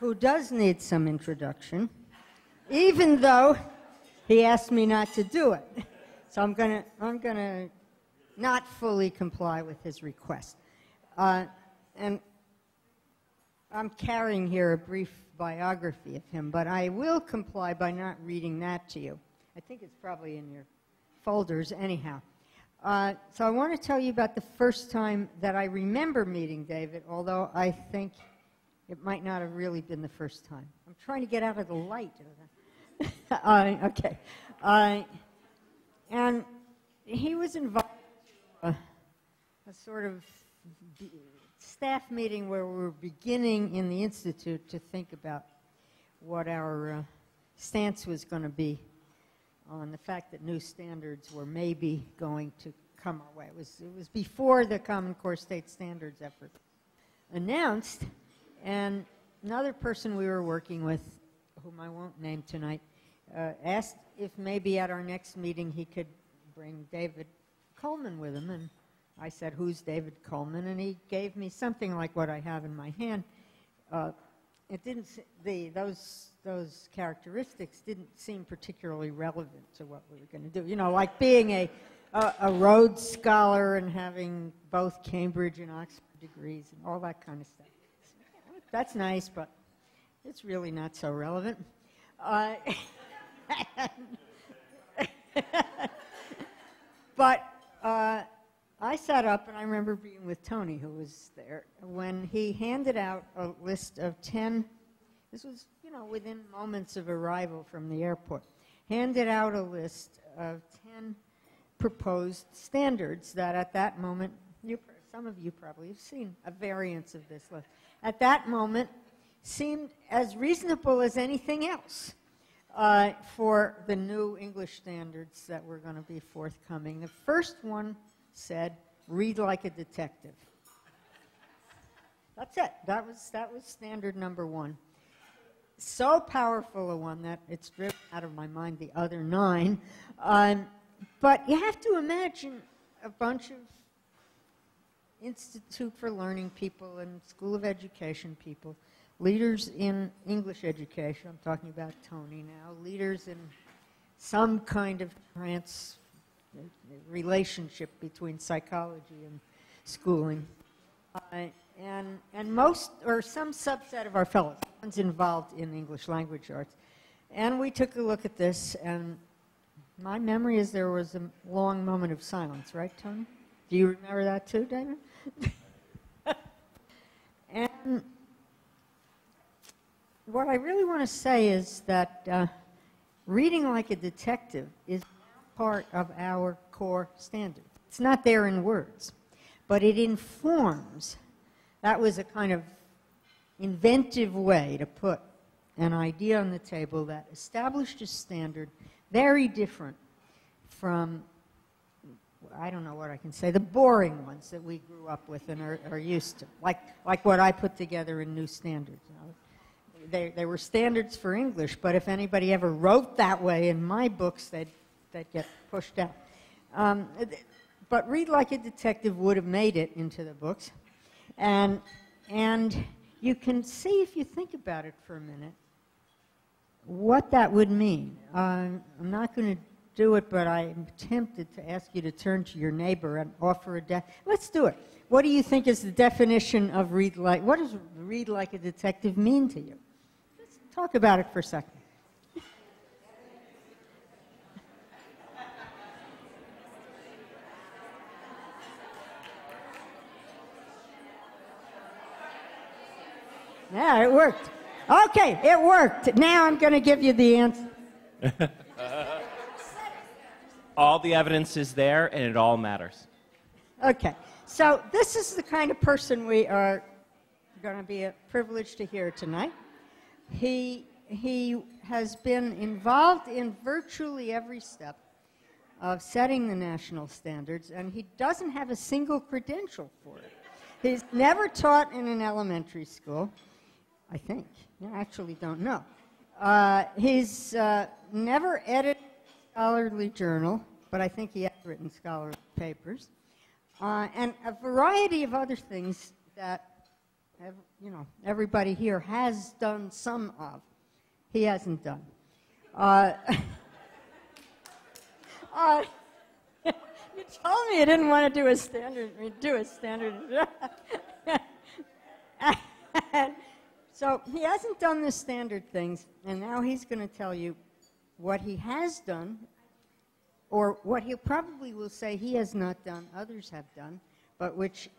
who does need some introduction, even though he asked me not to do it. So I'm gonna not fully comply with his request. And I'm carrying here a brief biography of him, but I will comply by not reading that to you. I think it's probably in your folders anyhow. So I want to tell you about the first time that I remember meeting David, although I think it might not have really been the first time. I'm trying to get out of the light. Okay. And he was invited to a sort of staff meeting where we were beginning in the Institute to think about what our stance was going to be on the fact that new standards were maybe going to come our way. It was before the Common Core State Standards effort announced, and another person we were working with, whom I won't name tonight, asked if maybe at our next meeting he could bring David Coleman with him, and I said, "Who's David Coleman?" And he gave me something like what I have in my hand. It didn't. Those characteristics didn't seem particularly relevant to what we were going to do. You know, like being a Rhodes Scholar and having both Cambridge and Oxford degrees and all that kind of stuff. That's nice, but it's really not so relevant. But I sat up, and I remember being with Tony, who was there, when he handed out a list of 10, this was, you know, within moments of arrival from the airport, handed out a list of 10 proposed standards that at that moment, some of you probably have seen a variance of this list, at that moment seemed as reasonable as anything else for the new English standards that were going to be forthcoming. The first one said, "Read like a detective." That's it. That was standard number one. So powerful a one that it's driven out of my mind the other 9. But you have to imagine a bunch of Institute for Learning people and School of Education people, leaders in English education, I'm talking about Tony now, leaders in some kind of relationship between psychology and schooling, and most or some subset of our fellows, ones involved in English language arts. And we took a look at this, and my memory is there was a long moment of silence, right, Tony? Do you remember that too, David? And what I really want to say is that reading like a detective is part of our core standard. It's not there in words, but it informs. That was a kind of inventive way to put an idea on the table that established a standard very different from, I don't know what I can say, the boring ones that we grew up with and are used to, like what I put together in New Standards. You know, they were standards for English, but if anybody ever wrote that way in my books, they'd get pushed out. But Read Like a Detective would have made it into the books. And you can see, if you think about it for a minute, what that would mean. I'm not going to do it, but I'm tempted to ask you to turn to your neighbor and offer a let's do it. What do you think is the definition of what does read like a detective mean to you? Let's talk about it for a second. Yeah, it worked. Okay, it worked. Now I'm going to give you the answer. All the evidence is there, and it all matters. Okay, so this is the kind of person we are going to be a privilege to hear tonight. He has been involved in virtually every step of setting the national standards, and he doesn't have a single credential for it. He's never taught in an elementary school, I think. I actually don't know. He's never edited a scholarly journal, but I think he has written scholarly papers, and a variety of other things that have everybody here has done some of. He hasn't done. You told me you didn't want to do a standard. So he hasn't done the standard things, and now he's going to tell you what he has done, or what he probably will say he has not done, others have done, but which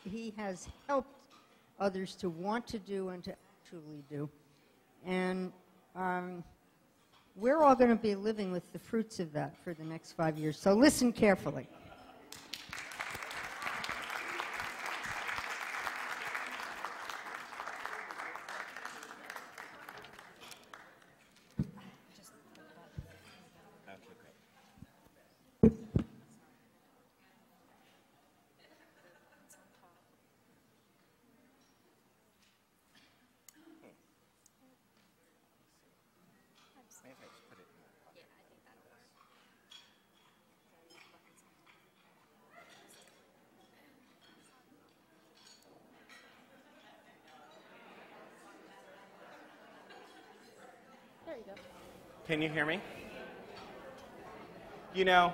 he has helped others to want to do and to actually do. And we're all going to be living with the fruits of that for the next 5 years. So listen carefully. There you go. Can you hear me? You know,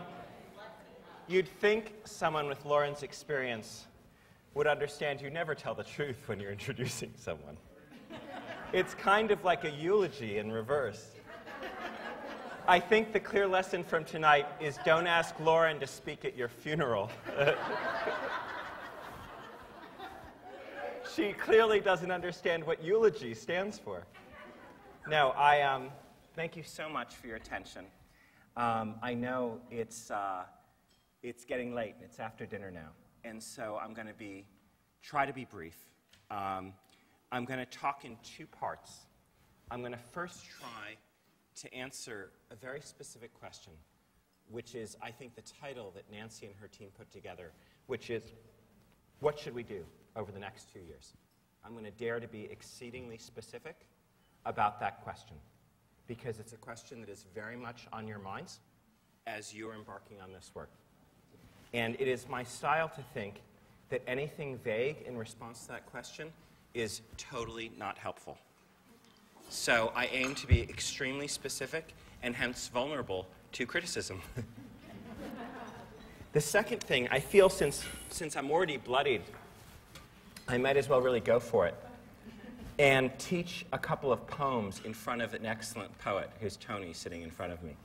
you'd think someone with Lauren's experience would understand you never tell the truth when you're introducing someone. It's kind of like a eulogy in reverse. I think the clear lesson from tonight is don't ask Lauren to speak at your funeral. She clearly doesn't understand what eulogy stands for. No, thank you so much for your attention. I know it's getting late, and it's after dinner now, and so I'm going to try to be brief. I'm going to talk in two parts. I'm going to first try to answer a very specific question, which is, I think, the title that Nancy and her team put together, which is, what should we do over the next 2 years? I'm going to dare to be exceedingly specific about that question, because it's a question that is very much on your minds as you're embarking on this work. And it is my style to think that anything vague in response to that question is totally not helpful. So I aim to be extremely specific and hence vulnerable to criticism. The second thing, I feel since I'm already bloodied, I might as well really go for it and teach a couple of poems in front of an excellent poet who's Tony sitting in front of me.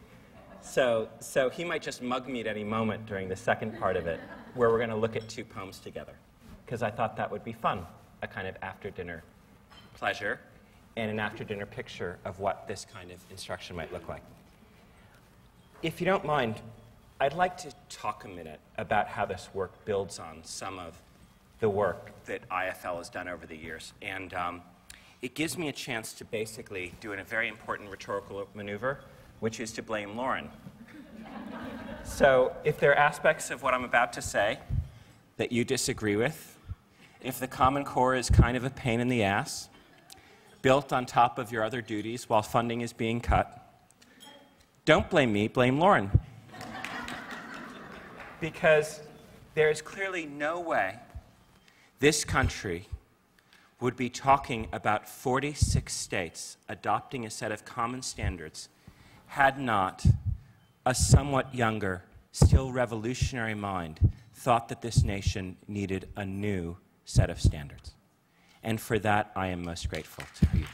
So he might just mug me at any moment during the second part of it, where we're going to look at two poems together, because I thought that would be fun, a kind of after-dinner pleasure and an after-dinner picture of what this kind of instruction might look like. If you don't mind, I'd like to talk a minute about how this work builds on some of the work that IFL has done over the years. And it gives me a chance to basically do a very important rhetorical maneuver, which is to blame Lauren. So if there are aspects of what I'm about to say that you disagree with, if the Common Core is kind of a pain in the ass, built on top of your other duties while funding is being cut, don't blame me, blame Lauren. Because there is clearly no way this country would be talking about 46 states adopting a set of common standards had not a somewhat younger, still revolutionary mind thought that this nation needed a new set of standards. And for that, I am most grateful to you.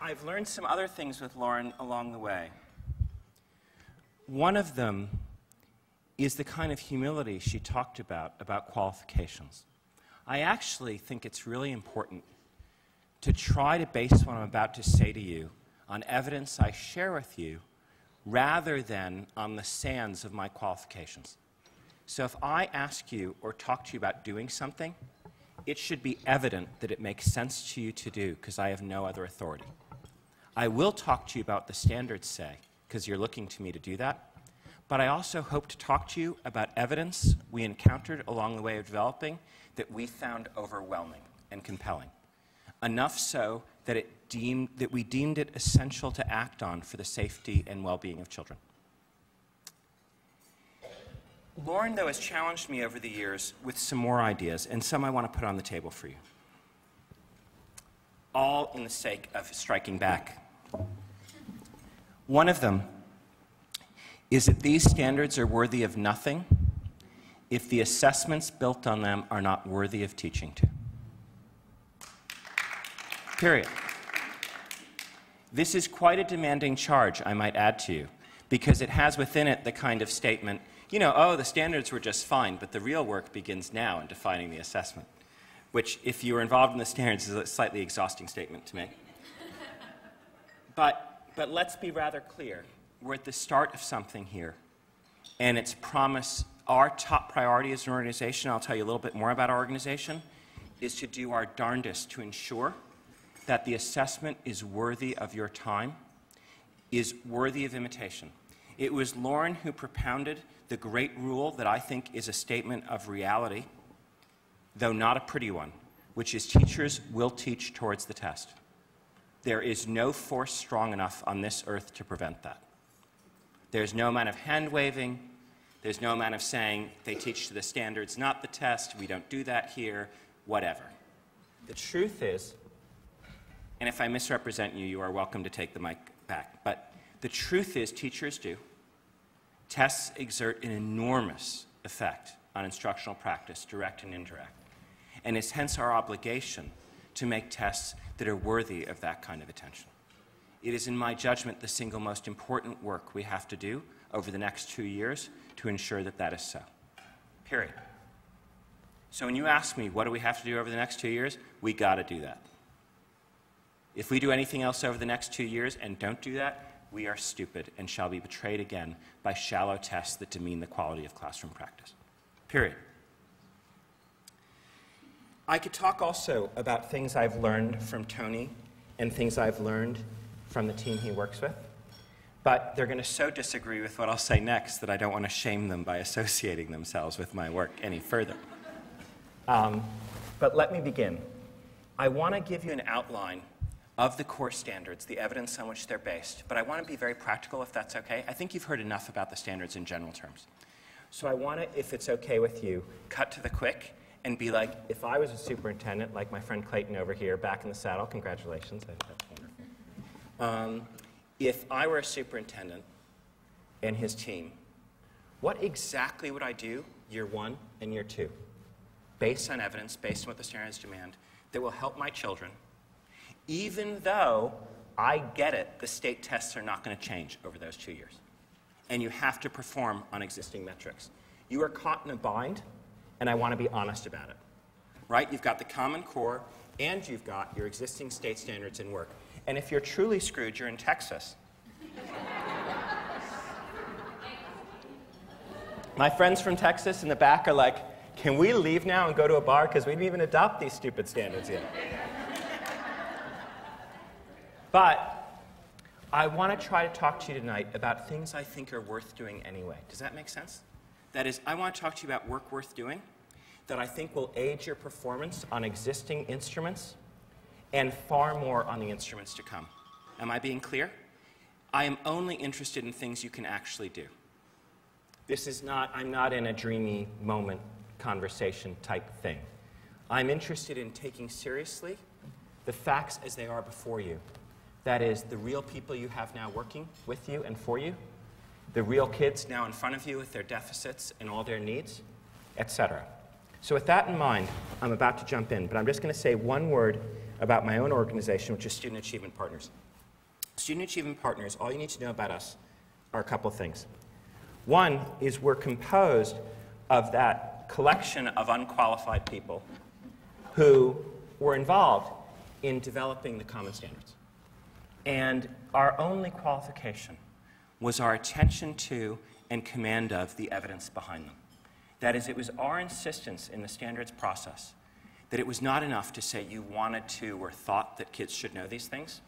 I've learned some other things with Lauren along the way. One of them is the kind of humility she talked about qualifications. I actually think it's really important to try to base what I'm about to say to you on evidence I share with you rather than on the sands of my qualifications. So if I ask you or talk to you about doing something, it should be evident that it makes sense to you to do, because I have no other authority. I will talk to you about the standards say, because you're looking to me to do that. But I also hope to talk to you about evidence we encountered along the way of developing that we found overwhelming and compelling. Enough so that we deemed it essential to act on for the safety and well-being of children. Lauren, though, has challenged me over the years with some more ideas, and some I want to put on the table for you. All in the sake of striking back. One of them is that these standards are worthy of nothing if the assessments built on them are not worthy of teaching to. Period. This is quite a demanding charge, I might add to you, because it has within it the kind of statement, you know, oh, the standards were just fine, but the real work begins now in defining the assessment, which, if you were involved in the standards, is a slightly exhausting statement to make. But let's be rather clear. We're at the start of something here, and its promise, our top priority as an organization, I'll tell you a little bit more about our organization, is to do our darndest to ensure that the assessment is worthy of your time, is worthy of imitation. It was Lauren who propounded the great rule that I think is a statement of reality, though not a pretty one, which is teachers will teach towards the test. There is no force strong enough on this earth to prevent that. There's no amount of hand-waving. There's no amount of saying they teach to the standards, not the test. We don't do that here, whatever. The truth is, and if I misrepresent you, you are welcome to take the mic back, but the truth is teachers do. Tests exert an enormous effect on instructional practice, direct and indirect, and it's hence our obligation to make tests that are worthy of that kind of attention. It is, in my judgment, the single most important work we have to do over the next 2 years to ensure that that is so. Period. So when you ask me, what do we have to do over the next 2 years? We got to do that. If we do anything else over the next 2 years and don't do that, we are stupid and shall be betrayed again by shallow tests that demean the quality of classroom practice. Period. I could talk also about things I've learned from Tony and things I've learned from the team he works with, but they're going to so disagree with what I'll say next that I don't want to shame them by associating themselves with my work any further. But let me begin. I want to give you an outline of the core standards, the evidence on which they're based, but I want to be very practical, if that's okay. I think you've heard enough about the standards in general terms. So I want to, if it's okay with you, cut to the quick and be like, if I was a superintendent, like my friend Clayton over here, back in the saddle, congratulations, that's wonderful. If I were a superintendent and his team, what exactly would I do year 1 and year 2, based on evidence, based on what the standards demand, that will help my children, even though I get it, the state tests are not going to change over those 2 years. And you have to perform on existing metrics. You are caught in a bind, and I want to be honest about it. Right? You've got the Common Core, and you've got your existing state standards in work. And if you're truly screwed, you're in Texas. My friends from Texas in the back are like, can we leave now and go to a bar? Because we didn't even adopt these stupid standards yet. But I want to try to talk to you tonight about things I think are worth doing anyway. Does that make sense? That is, I want to talk to you about work worth doing that I think will aid your performance on existing instruments and far more on the instruments to come. Am I being clear? I am only interested in things you can actually do. This is not, I'm not in a dreamy moment conversation type thing. I'm interested in taking seriously the facts as they are before you. That is, the real people you have now working with you and for you, the real kids now in front of you with their deficits and all their needs, etc. So with that in mind, I'm about to jump in, but I'm just going to say one word about my own organization, which is Student Achievement Partners. Student Achievement Partners, all you need to know about us are a couple of things. One is we're composed of that collection of unqualified people who were involved in developing the common standards. And our only qualification was our attention to and command of the evidence behind them. That is, it was our insistence in the standards process that it was not enough to say you wanted to or thought that kids should know these things,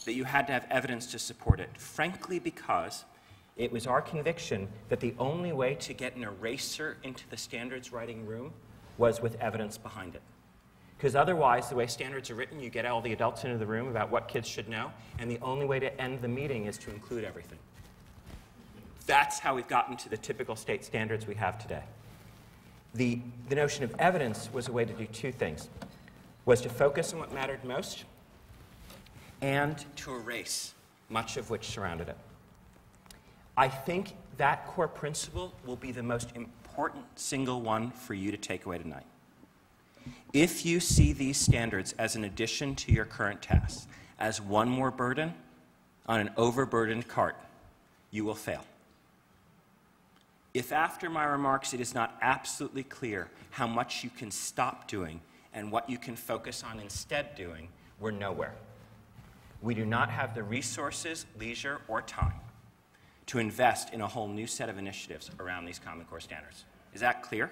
that you had to have evidence to support it, frankly because it was our conviction that the only way to get an eraser into the standards writing room was with evidence behind it. Because otherwise, the way standards are written, you get all the adults into the room about what kids should know, and the only way to end the meeting is to include everything. That's how we've gotten to the typical state standards we have today. The notion of evidence was a way to do two things, was to focus on what mattered most and to erase much of which surrounded it. I think that core principle will be the most important single one for you to take away tonight. If you see these standards as an addition to your current tasks, as one more burden on an overburdened cart, you will fail. If after my remarks it is not absolutely clear how much you can stop doing and what you can focus on instead doing, we're nowhere. We do not have the resources, leisure, or time to invest in a whole new set of initiatives around these Common Core standards. Is that clear?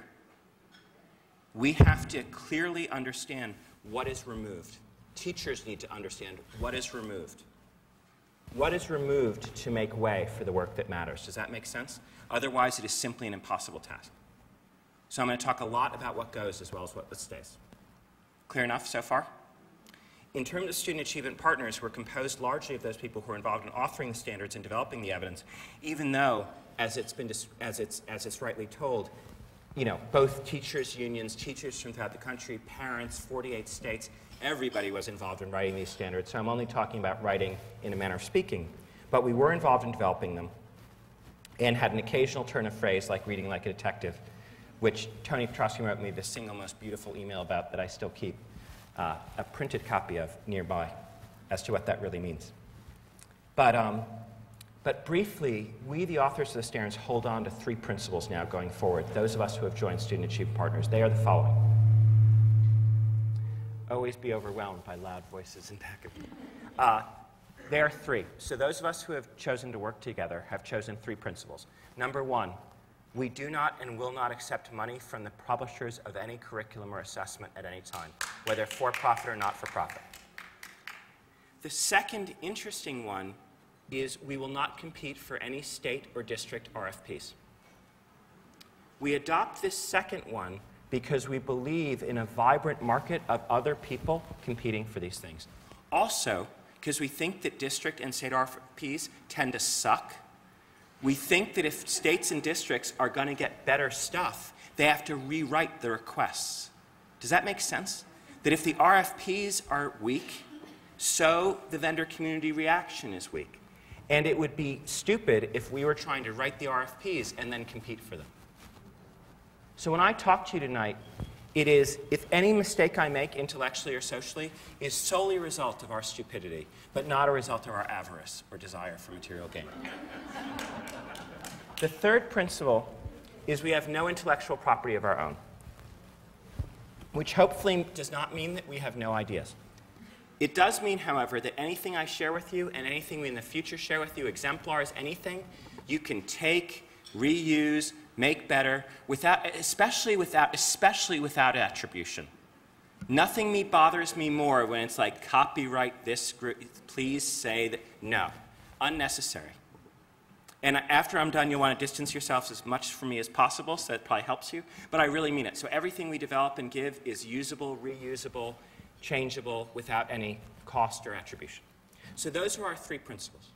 We have to clearly understand what is removed. Teachers need to understand what is removed. What is removed to make way for the work that matters? Does that make sense? Otherwise, it is simply an impossible task. So I'm going to talk a lot about what goes as well as what stays. Clear enough so far? In terms of student achievement partners, we're composed largely of those people who are involved in authoring the standards and developing the evidence, even though, as it's rightly told, both teachers' unions, teachers from throughout the country, parents, 48 states, everybody was involved in writing these standards. So I'm only talking about writing in a manner of speaking. But we were involved in developing them and had an occasional turn of phrase like reading like a detective, which Tony Petrosky wrote me the single most beautiful email about that I still keep a printed copy of nearby as to what that really means. But briefly, we, the authors of the standards, hold on to three principles now going forward. Those of us who have joined Student Achievement Partners, they are the following. Always be overwhelmed by loud voices in back of you. There are three. So those of us who have chosen to work together have chosen three principles. Number one, we do not and will not accept money from the publishers of any curriculum or assessment at any time, whether for-profit or not-for-profit. The second interesting one is we will not compete for any state or district RFPs. We adopt this second one because we believe in a vibrant market of other people competing for these things. Also, because we think that district and state RFPs tend to suck. We think that if states and districts are going to get better stuff, they have to rewrite the requests. Does that make sense? That if the RFPs are weak, so the vendor community reaction is weak. And it would be stupid if we were trying to write the RFPs and then compete for them. So when I talk to you tonight, it is, if any mistake I make intellectually or socially, is solely a result of our stupidity, but not a result of our avarice or desire for material gain. The third principle is we have no intellectual property of our own, which hopefully does not mean that we have no ideas. It does mean, however, that anything I share with you and anything we in the future share with you, exemplars, anything, you can take, reuse, make better, especially without attribution. Nothing bothers me more when it's like, copyright this, please say that. No, unnecessary. And after I'm done, you'll want to distance yourselves as much from me as possible, so that probably helps you. But I really mean it. So everything we develop and give is usable, reusable, changeable, without any cost or attribution. So those are our three principles.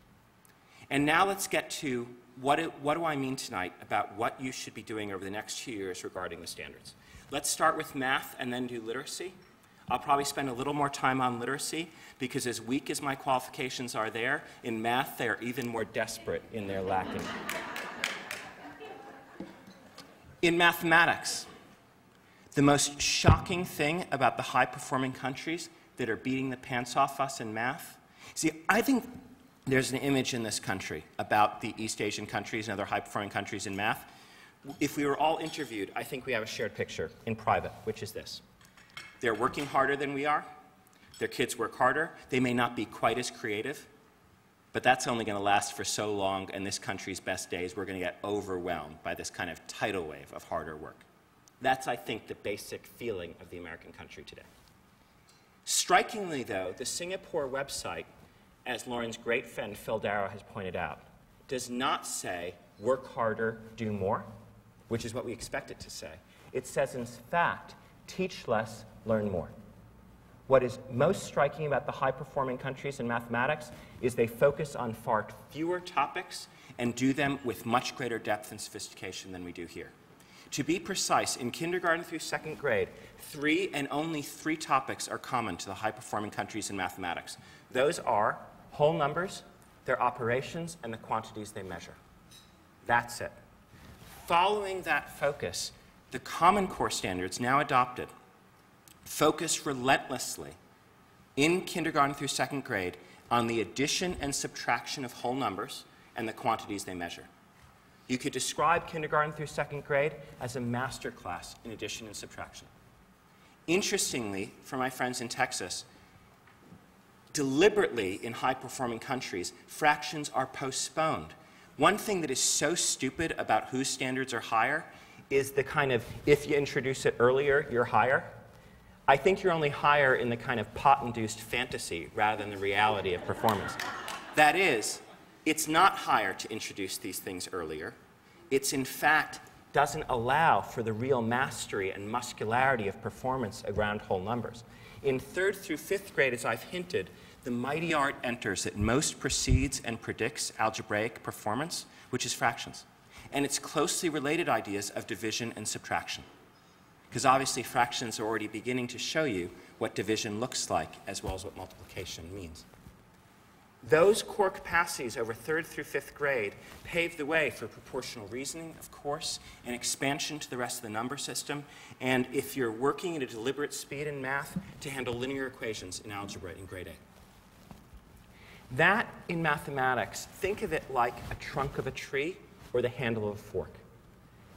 And now let's get to what do I mean tonight about what you should be doing over the next 2 years regarding the standards. Let's start with math and then do literacy. I'll probably spend a little more time on literacy because as weak as my qualifications are there, in math they are even more desperate in their lacking. In mathematics, the most shocking thing about the high-performing countries that are beating the pants off us in math, see, I think there's an image in this country about the East Asian countries and other high-performing countries in math. If we were all interviewed, I think we have a shared picture in private, which is this. They're working harder than we are. Their kids work harder. They may not be quite as creative, but that's only going to last for so long, and this country's best days, we're going to get overwhelmed by this kind of tidal wave of harder work. That's, I think, the basic feeling of the American country today. Strikingly, though, the Singapore website, as Lauren's great friend Phil Darrow has pointed out, does not say, work harder, do more, which is what we expect it to say. It says, in fact, teach less, learn more. What is most striking about the high-performing countries in mathematics is they focus on far fewer topics and do them with much greater depth and sophistication than we do here. To be precise, in kindergarten through second grade, 3 and only 3 topics are common to the high-performing countries in mathematics. Those are whole numbers, their operations, and the quantities they measure. That's it. Following that focus, the Common Core standards now adopted focus relentlessly in kindergarten through second grade on the addition and subtraction of whole numbers and the quantities they measure. You could describe kindergarten through second grade as a master class in addition and subtraction. Interestingly, for my friends in Texas, deliberately in high-performing countries, fractions are postponed. One thing that is so stupid about whose standards are higher is the kind of, if you introduce it earlier, you're higher. I think you're only higher in the kind of pot-induced fantasy rather than the reality of performance. That is, it's not higher to introduce these things earlier. It's, in fact, doesn't allow for the real mastery and muscularity of performance around whole numbers. In 3rd through 5th grade, as I've hinted, the mighty art enters that most precedes and predicts algebraic performance, which is fractions, and its closely related ideas of division and subtraction. Because obviously fractions are already beginning to show you what division looks like as well as what multiplication means. Those core capacities over 3rd through 5th grade pave the way for proportional reasoning, of course, and expansion to the rest of the number system, and if you're working at a deliberate speed in math, to handle linear equations in algebra in grade 8. That, in mathematics, think of it like a trunk of a tree or the handle of a fork.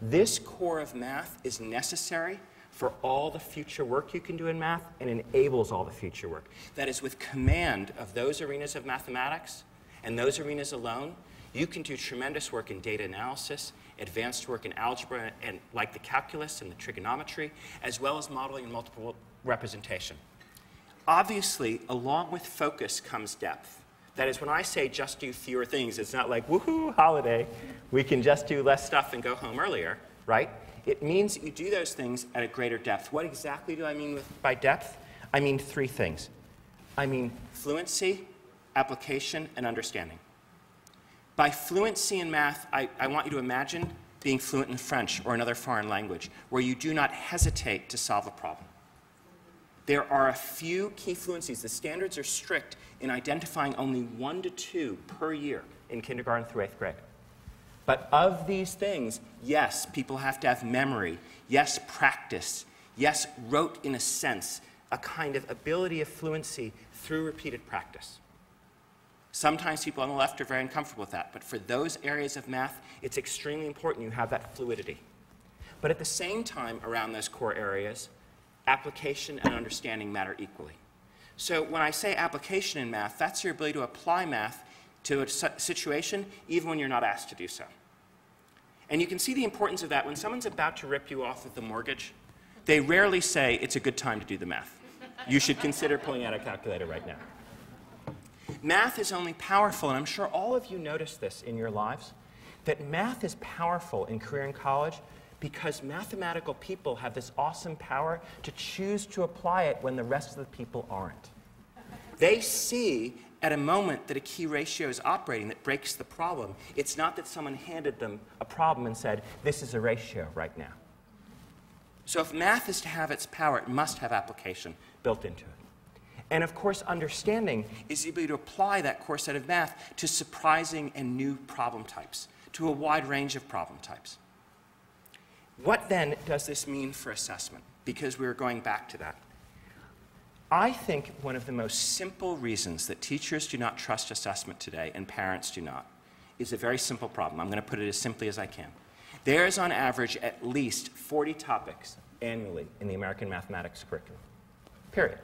This core of math is necessary for all the future work you can do in math and enables all the future work. That is, with command of those arenas of mathematics and those arenas alone, you can do tremendous work in data analysis, advanced work in algebra, and like the calculus and the trigonometry, as well as modeling and multiple representation. Obviously, along with focus comes depth. That is, when I say just do fewer things, it's not like, woohoo, holiday, we can just do less stuff and go home earlier, right? It means that you do those things at a greater depth. What exactly do I mean by depth? I mean 3 things. I mean fluency, application, and understanding. By fluency in math, I want you to imagine being fluent in French or another foreign language, where you do not hesitate to solve a problem. There are a few key fluencies. The standards are strict in identifying only 1 to 2 per year in kindergarten through 8th grade. But of these things, yes, people have to have memory, yes, practice, yes, rote in a sense, a kind of ability of fluency through repeated practice. Sometimes people on the left are very uncomfortable with that, but for those areas of math, it's extremely important you have that fluidity. But at the same time, around those core areas, application and understanding matter equally. So when I say application in math, that's your ability to apply math to a situation even when you're not asked to do so. And you can see the importance of that when someone's about to rip you off with the mortgage. They rarely say it's a good time to do the math. You should consider pulling out a calculator right now. Math is only powerful, and I'm sure all of you notice this in your lives, that math is powerful in career and college because mathematical people have this awesome power to choose to apply it when the rest of the people aren't. They see at a moment that a key ratio is operating that breaks the problem. It's not that someone handed them a problem and said, this is a ratio right now. So if math is to have its power, it must have application built into it. And of course, understanding is the ability to apply that core set of math to surprising and new problem types, to a wide range of problem types. What then does this mean for assessment? Because we're going back to that. I think one of the most simple reasons that teachers do not trust assessment today, and parents do not, is a very simple problem. I'm going to put it as simply as I can. There is on average at least 40 topics annually in the American mathematics curriculum, period.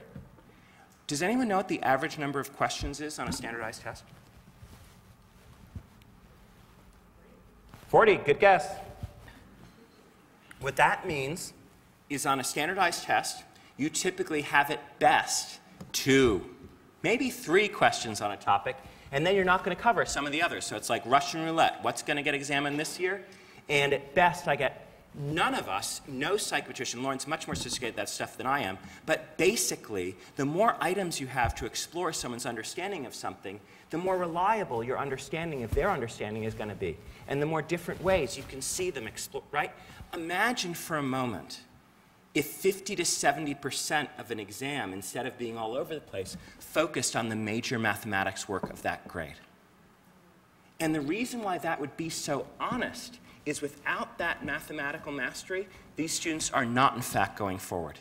Does anyone know what the average number of questions is on a standardized test? 40, good guess. What that means is on a standardized test, you typically have at best 2, maybe 3 questions on a topic, and then you're not going to cover some of the others. So it's like Russian roulette. What's going to get examined this year? And at best, I get none of us, no psychometrician, Lauren's much more sophisticated at that stuff than I am, but basically, the more items you have to explore someone's understanding of something, the more reliable your understanding of their understanding is going to be. And the more different ways you can see them explore, right? Imagine for a moment if 50 to 70% of an exam, instead of being all over the place, focused on the major mathematics work of that grade. And the reason why that would be so honest is without that mathematical mastery, these students are not, in fact, going forward.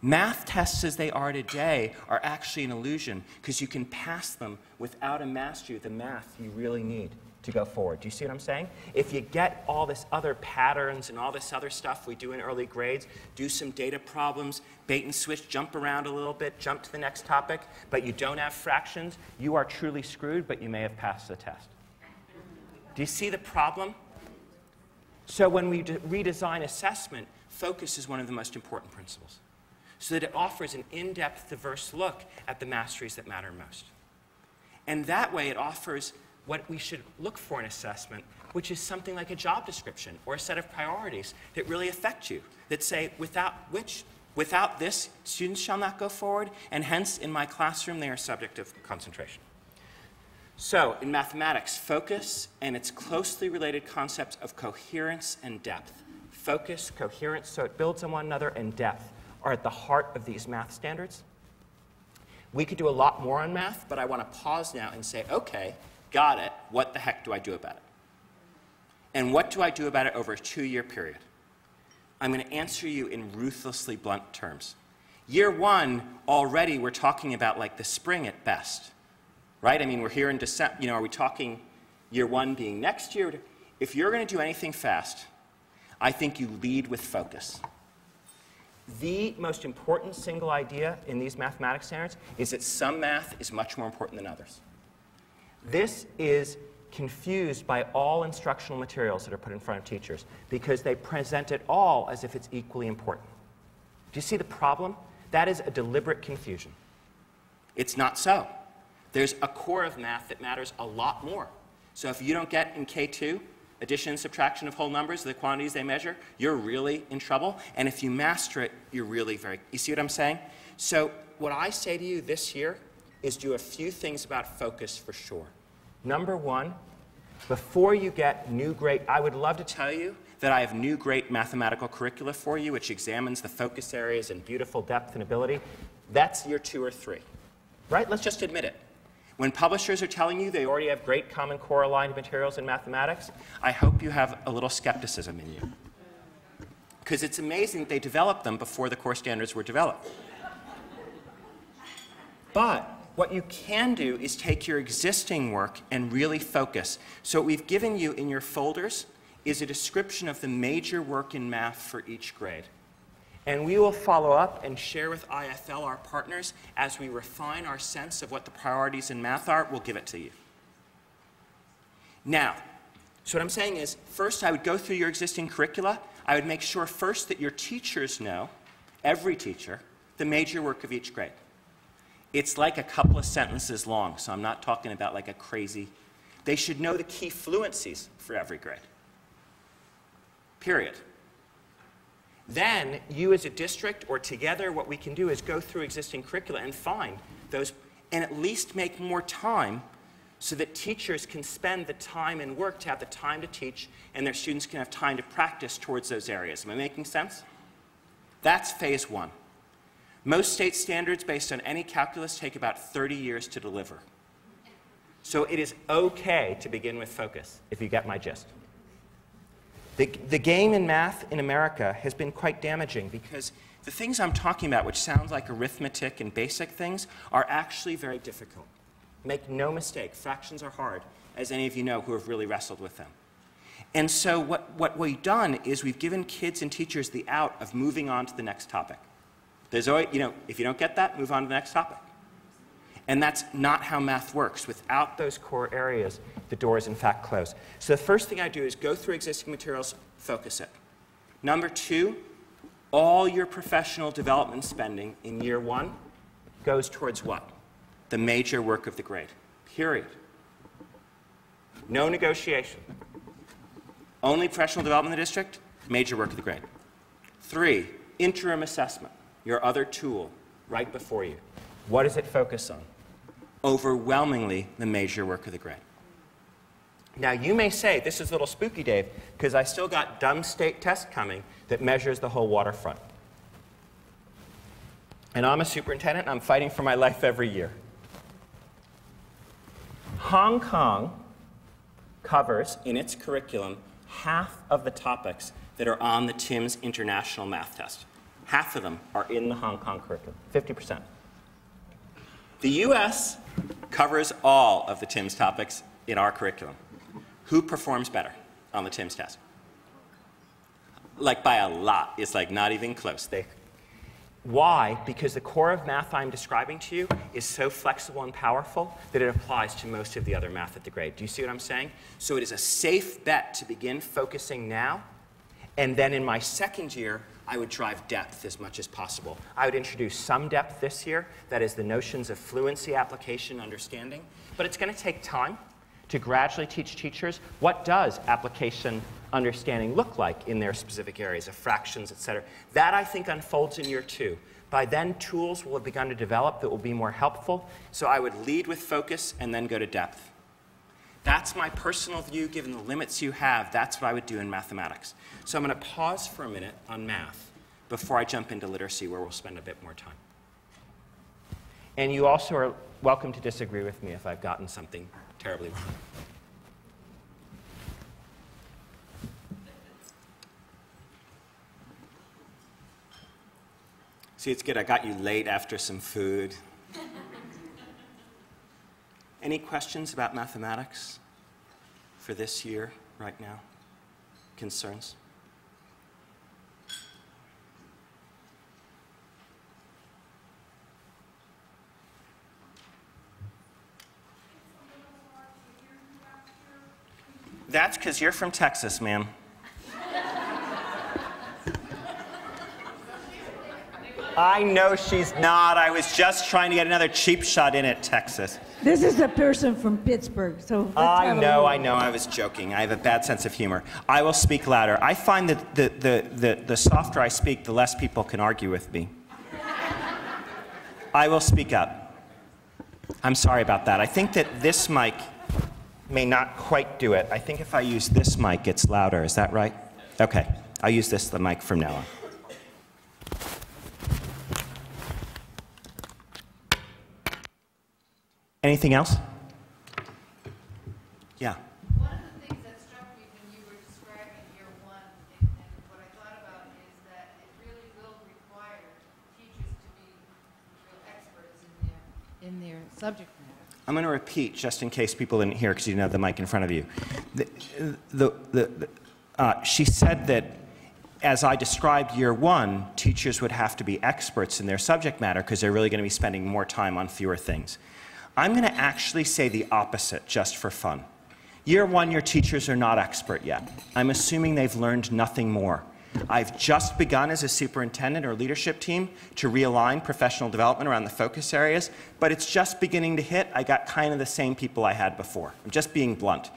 Math tests as they are today are actually an illusion because you can pass them without a mastery of the math you really need to go forward. Do you see what I'm saying? If you get all this other patterns and all this other stuff we do in early grades, do some data problems, bait and switch, jump around a little bit, jump to the next topic, but you don't have fractions, you are truly screwed, but you may have passed the test. Do you see the problem? So when we redesign assessment, focus is one of the most important principles, so that it offers an in-depth, diverse look at the masteries that matter most. And that way it offers what we should look for in assessment, which is something like a job description or a set of priorities that really affect you, that say, without this, students shall not go forward, and hence in my classroom they are subject of concentration. So, in mathematics, focus and its closely related concepts of coherence and depth. Focus, coherence, so it builds on one another, and depth are at the heart of these math standards. We could do a lot more on math, but I want to pause now and say, okay, got it, what the heck do I do about it? And what do I do about it over a 2-year period? I'm going to answer you in ruthlessly blunt terms. Year 1, already we're talking about like the spring at best. Right? I mean, we're here in December. You know, are we talking year 1 being next year? If you're going to do anything fast, I think you lead with focus. The most important single idea in these mathematics standards is that some math is much more important than others. This is confused by all instructional materials that are put in front of teachers because they present it all as if it's equally important. Do you see the problem? That is a deliberate confusion. It's not so. There's a core of math that matters a lot more. So if you don't get in K2 addition and subtraction of whole numbers, the quantities they measure, you're really in trouble. And if you master it, you're really you see what I'm saying? So what I say to you this year is do a few things about focus for sure. Number 1, before you get new great, I would love to tell you that I have new great mathematical curricula for you, which examines the focus areas and beautiful depth and ability. That's year 2 or 3, right? Let's just admit it. When publishers are telling you they already have great Common Core aligned materials in mathematics, I hope you have a little skepticism in you. Because it's amazing that they developed them before the core standards were developed. But what you can do is take your existing work and really focus. So what we've given you in your folders is a description of the major work in math for each grade. And we will follow up and share with IFL, our partners, as we refine our sense of what the priorities in math are, we'll give it to you. Now, so what I'm saying is, first I would go through your existing curricula. I would make sure first that your teachers know, every teacher, the major work of each grade. It's like a couple of sentences long, so I'm not talking about like a crazy. They should know the key fluencies for every grade. Period. Then, you as a district or together, what we can do is go through existing curricula and find those, and at least make more time so that teachers can spend the time and work to have the time to teach, and their students can have time to practice towards those areas. Am I making sense? That's phase 1. Most state standards based on any calculus take about 30 years to deliver. So it is okay to begin with focus, if you get my gist. The game in math in America has been quite damaging because the things I'm talking about, which sound like arithmetic and basic things, are actually very difficult. Make no mistake, fractions are hard, as any of you know who have really wrestled with them. And so what we've done is we've given kids and teachers the out of moving on to the next topic. There's always, if you don't get that, move on to the next topic. And that's not how math works. Without those core areas, the door is in fact closed. So the first thing I do is go through existing materials, focus it. Number 2, all your professional development spending in year 1 goes towards what? The major work of the grade. Period. No negotiation. Only professional development in the district, major work of the grade. 3, interim assessment, your other tool right before you. What does it focus on? Overwhelmingly the major work of the grade. Now you may say, this is a little spooky, Dave, because I still got dumb state test coming that measures the whole waterfront. And I'm a superintendent, and I'm fighting for my life every year. Hong Kong covers, in its curriculum, half of the topics that are on the TIMSS International Math Test. Half of them are in the Hong Kong curriculum, 50%. The US covers all of the TIMSS topics in our curriculum. Who performs better on the TIMSS test? Like by a lot. It's like not even close. Why? Because the core of math I'm describing to you is so flexible and powerful that it applies to most of the other math at the grade. Do you see what I'm saying? So it is a safe bet to begin focusing now. And then in my second year, I would drive depth as much as possible. I would introduce some depth this year. That is the notions of fluency, application, understanding. But it's going to take time to gradually teach teachers what does application understanding look like in their specific areas of fractions, et cetera. That, I think, unfolds in year 2. By then, tools will have begun to develop that will be more helpful. So I would lead with focus and then go to depth. That's my personal view, given the limits you have. That's what I would do in mathematics. So I'm going to pause for a minute on math before I jump into literacy, where we'll spend a bit more time. And you also are welcome to disagree with me if I've gotten something terribly wrong. See, it's good. I got you late after some food. Any questions about mathematics for this year right now? Concerns? That's because you're from Texas, ma'am. I know she's not. I was just trying to get another cheap shot in at Texas. This is a person from Pittsburgh, so let's I know. I was joking. I have a bad sense of humor. I will speak louder. I find that the softer I speak, the less people can argue with me. I will speak up. I'm sorry about that. I think that this mic may not quite do it. I think if I use this mic, it's louder. Is that right? Okay. I'll use the mic from now on. Anything else? Yeah. One of the things that struck me when you were describing year 1, and what I thought about is that it really will require teachers to be real experts in their subject matter. I'm going to repeat just in case people didn't hear because you didn't have the mic in front of you. She said that as I described year 1, teachers would have to be experts in their subject matter because they're really going to be spending more time on fewer things. I'm going to actually say the opposite just for fun. Year 1, your teachers are not expert yet. I'm assuming they've learned nothing more. I've just begun as a superintendent or leadership team to realign professional development around the focus areas, but it's just beginning to hit. I got kind of the same people I had before. I'm just being blunt.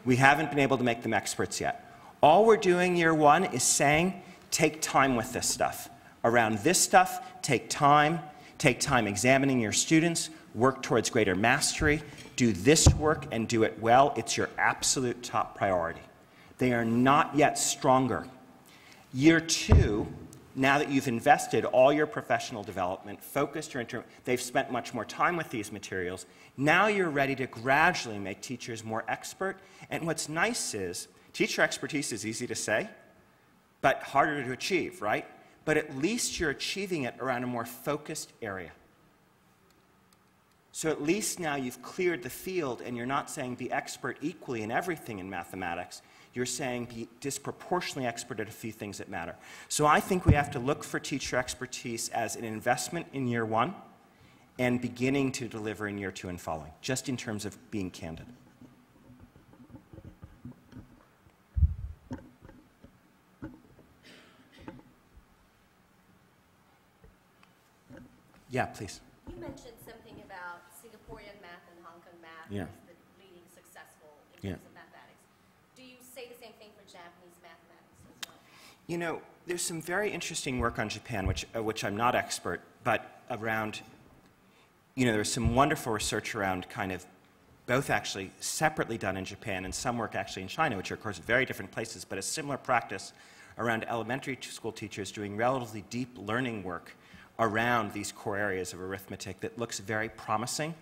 We haven't been able to make them experts yet. All we're doing year 1 is saying, take time with this stuff. Around this stuff, take time examining your students, work towards greater mastery, do this work and do it well. It's your absolute top priority. They are not yet stronger. Year 2, now that you've invested all your professional development, focused they've spent much more time with these materials, now you're ready to gradually make teachers more expert. And what's nice is, teacher expertise is easy to say, but harder to achieve, right? But at least you're achieving it around a more focused area. So at least now you've cleared the field and you're not saying be expert equally in everything in mathematics. You're saying be disproportionately expert at a few things that matter. So I think we have to look for teacher expertise as an investment in year 1 and beginning to deliver in year 2 and following, just in terms of being candid. Yeah, please. You mentioned something about Singaporean math and Hong Kong math Yeah. as the leading successful in Yeah. terms of mathematics. Do you say the same thing for Japanese mathematics as well? You know, there's some very interesting work on Japan, which I'm not expert, but around, you know, there's some wonderful research around kind of both actually separately done in Japan and some work actually in China, which are, of course, very different places, but a similar practice around elementary school teachers doing relatively deep learning work around these core areas of arithmetic that looks very promising.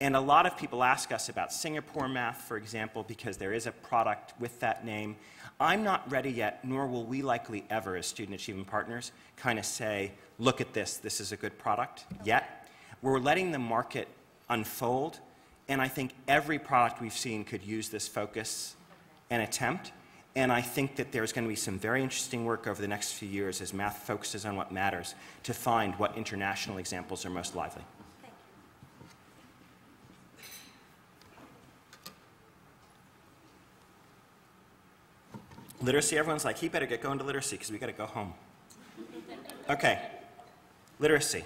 And a lot of people ask us about Singapore math, for example, because there is a product with that name. I'm not ready yet, nor will we likely ever as Student Achievement Partners kind of say, look at this, this is a good product, yet. We're letting the market unfold, and I think every product we've seen could use this focus and attempt. And I think that there's going to be some very interesting work over the next few years as math focuses on what matters to find what international examples are most lively. Literacy, everyone's like, he better get going to literacy because we got to go home. Okay, literacy.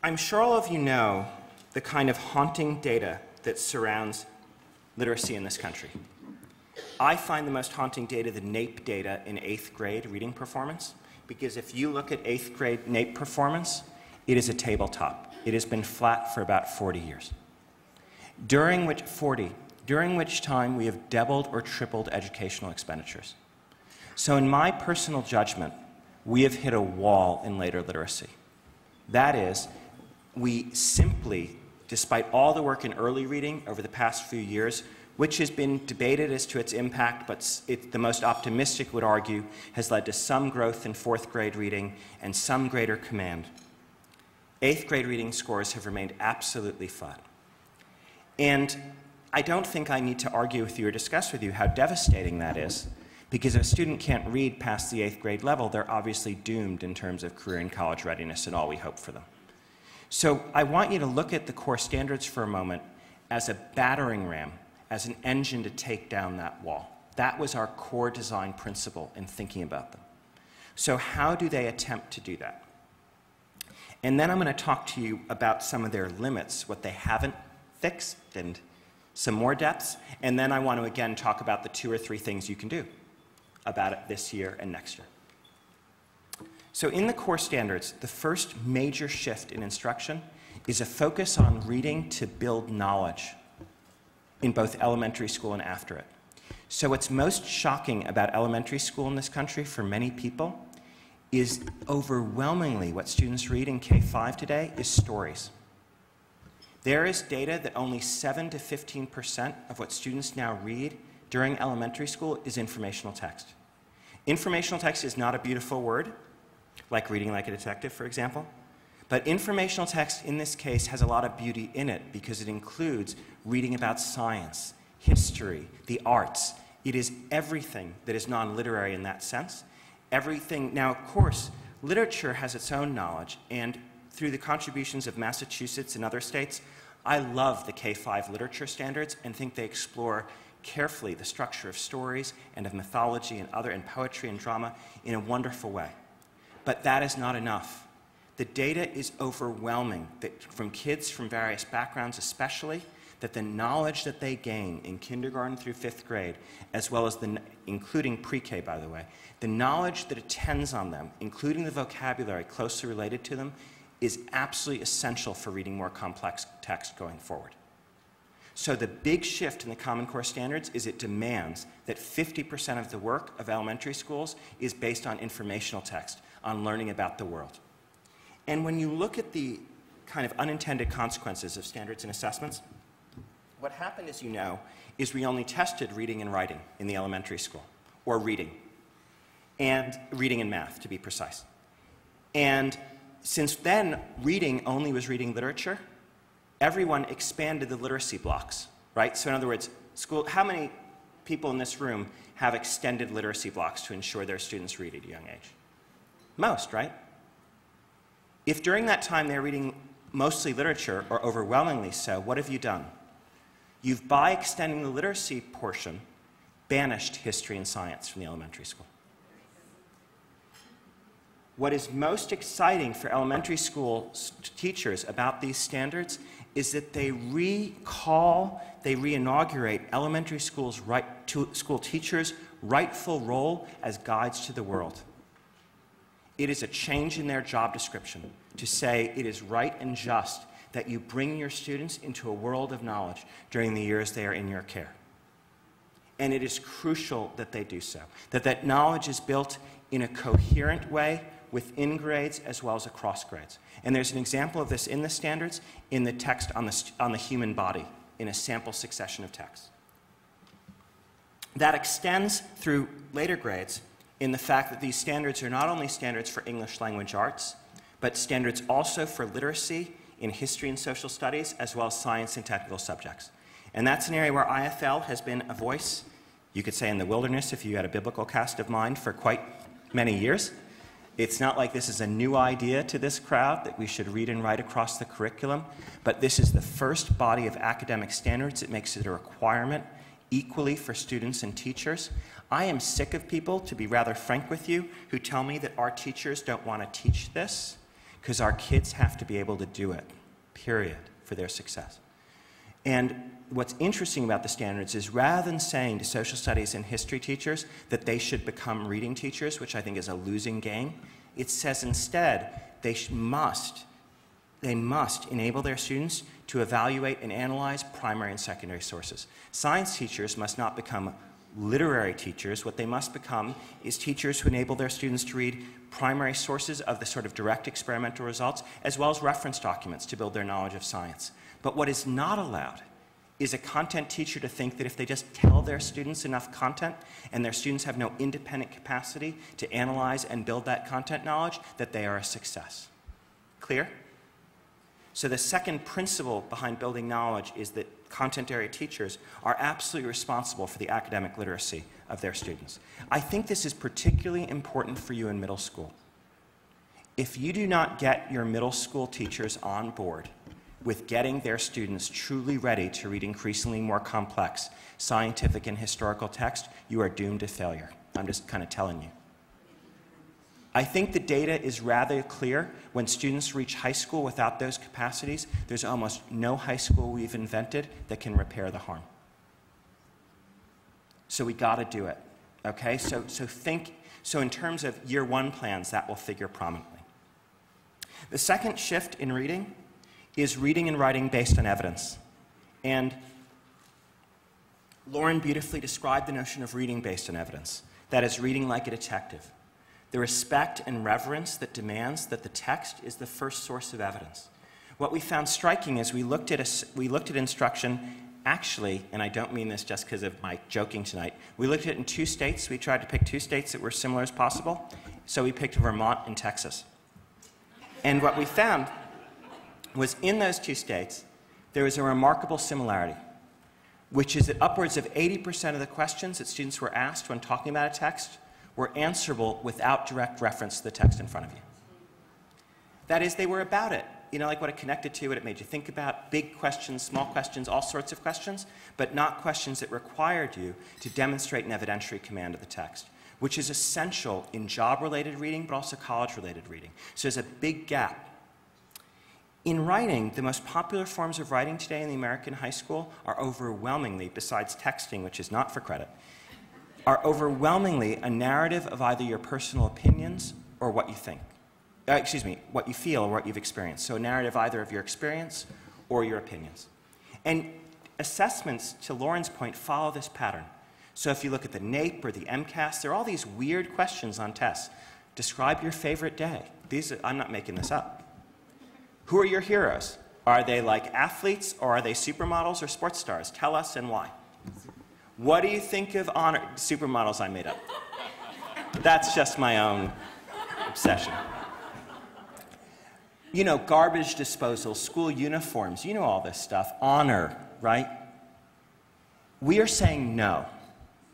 I'm sure all of you know the kind of haunting data that surrounds literacy in this country. I find the most haunting data the NAEP data in 8th grade reading performance, because if you look at 8th grade NAEP performance, it is a tabletop. It has been flat for about 40 years. During which time we have doubled or tripled educational expenditures. So in my personal judgment, we have hit a wall in later literacy. That is, we simply, despite all the work in early reading over the past few years, which has been debated as to its impact, but the most optimistic would argue has led to some growth in 4th grade reading and some greater command. 8th grade reading scores have remained absolutely flat. And I don't think I need to argue with you or discuss with you how devastating that is, because if a student can't read past the 8th grade level, they're obviously doomed in terms of career and college readiness and all we hope for them. So I want you to look at the core standards for a moment as a battering ram, as an engine to take down that wall. That was our core design principle in thinking about them. So how do they attempt to do that? And then I'm going to talk to you about some of their limits, what they haven't fixed, and some more depths, and then I want to again talk about the 2 or 3 things you can do about it this year and next year. So in the core standards, the first major shift in instruction is a focus on reading to build knowledge in both elementary school and after it. So what's most shocking about elementary school in this country for many people is overwhelmingly what students read in K-5 today is stories. There is data that only 7 to 15% of what students now read during elementary school is informational text. Informational text is not a beautiful word, like reading like a detective, for example. But informational text in this case has a lot of beauty in it because it includes reading about science, history, the arts. It is everything that is non-literary in that sense. Everything. Now, of course, literature has its own knowledge, and through the contributions of Massachusetts and other states, I love the K-5 literature standards and think they explore carefully the structure of stories and of mythology and poetry and drama in a wonderful way. But that is not enough. The data is overwhelming that from kids from various backgrounds especially, that the knowledge that they gain in kindergarten through 5th grade, as well as including pre-K, by the way, the knowledge that attends on them, including the vocabulary closely related to them, is absolutely essential for reading more complex text going forward. So the big shift in the Common Core Standards is it demands that 50% of the work of elementary schools is based on informational text, on learning about the world. And when you look at the kind of unintended consequences of standards and assessments, what happened, as you know, is we only tested reading and writing in the elementary school, or reading and math, to be precise. And since then, reading only was reading literature, everyone expanded the literacy blocks, right? So in other words, how many people in this room have extended literacy blocks to ensure their students read at a young age? Most, right? If during that time they're reading mostly literature, or overwhelmingly so, what have you done? You've, by extending the literacy portion, banished history and science from the elementary school. What is most exciting for elementary school teachers about these standards is that they reinaugurate elementary school teachers' rightful role as guides to the world. It is a change in their job description to say it is right and just that you bring your students into a world of knowledge during the years they are in your care. And it is crucial that they do so, that that knowledge is built in a coherent way within grades as well as across grades. And there's an example of this in the standards in the text on the human body in a sample succession of texts. That extends through later grades in the fact that these standards are not only standards for English language arts, but standards also for literacy in history and social studies, as well as science and technical subjects. And that's an area where IFL has been a voice, you could say in the wilderness if you had a biblical cast of mind, for quite many years. It's not like this is a new idea to this crowd that we should read and write across the curriculum, but this is the first body of academic standards. It makes it a requirement equally for students and teachers. I am sick of people, to be rather frank with you, who tell me that our teachers don't want to teach this because our kids have to be able to do it, period, for their success. And what's interesting about the standards is rather than saying to social studies and history teachers that they should become reading teachers, which I think is a losing game, it says instead they must enable their students to evaluate and analyze primary and secondary sources. Science teachers must not become literary teachers. What they must become is teachers who enable their students to read primary sources of the sort of direct experimental results, as well as reference documents to build their knowledge of science. But what is not allowed is a content teacher to think that if they just tell their students enough content and their students have no independent capacity to analyze and build that content knowledge, that they are a success. Clear? So the second principle behind building knowledge is that content area teachers are absolutely responsible for the academic literacy of their students. I think this is particularly important for you in middle school. If you do not get your middle school teachers on board with getting their students truly ready to read increasingly more complex scientific and historical text, you are doomed to failure. I'm just kind of telling you. I think the data is rather clear. When students reach high school without those capacities, there's almost no high school we've invented that can repair the harm. So we got to do it, okay? So in terms of year one plans, that will figure prominently. The second shift in reading is reading and writing based on evidence. And Lauren beautifully described the notion of reading based on evidence. That is, reading like a detective. The respect and reverence that demands that the text is the first source of evidence. What we found striking is we looked at instruction, actually, and I don't mean this just because of my joking tonight, we looked at it in 2 states. We tried to pick 2 states that were similar as possible. So we picked Vermont and Texas. And what we found was in those 2 states, there was a remarkable similarity, which is that upwards of 80% of the questions that students were asked when talking about a text were answerable without direct reference to the text in front of you. That is, they were about it. You know, like what it connected to, what it made you think about, big questions, small questions, all sorts of questions, but not questions that required you to demonstrate an evidentiary command of the text, which is essential in job-related reading, but also college-related reading. So there's a big gap. In writing, the most popular forms of writing today in the American high school are overwhelmingly, besides texting, which is not for credit, are overwhelmingly a narrative of either your personal opinions or what you think. What you feel or what you've experienced. So a narrative either of your experience or your opinions. And assessments, to Lauren's point, follow this pattern. So if you look at the NAEP or the MCAS, there are all these weird questions on tests. Describe your favorite day. I'm not making this up. Who are your heroes? Are they like athletes, or are they supermodels or sports stars? Tell us and why. What do you think of honor? Supermodels I made up. That's just my own obsession. You know, garbage disposal, school uniforms, you know all this stuff. Honor, right? We are saying no,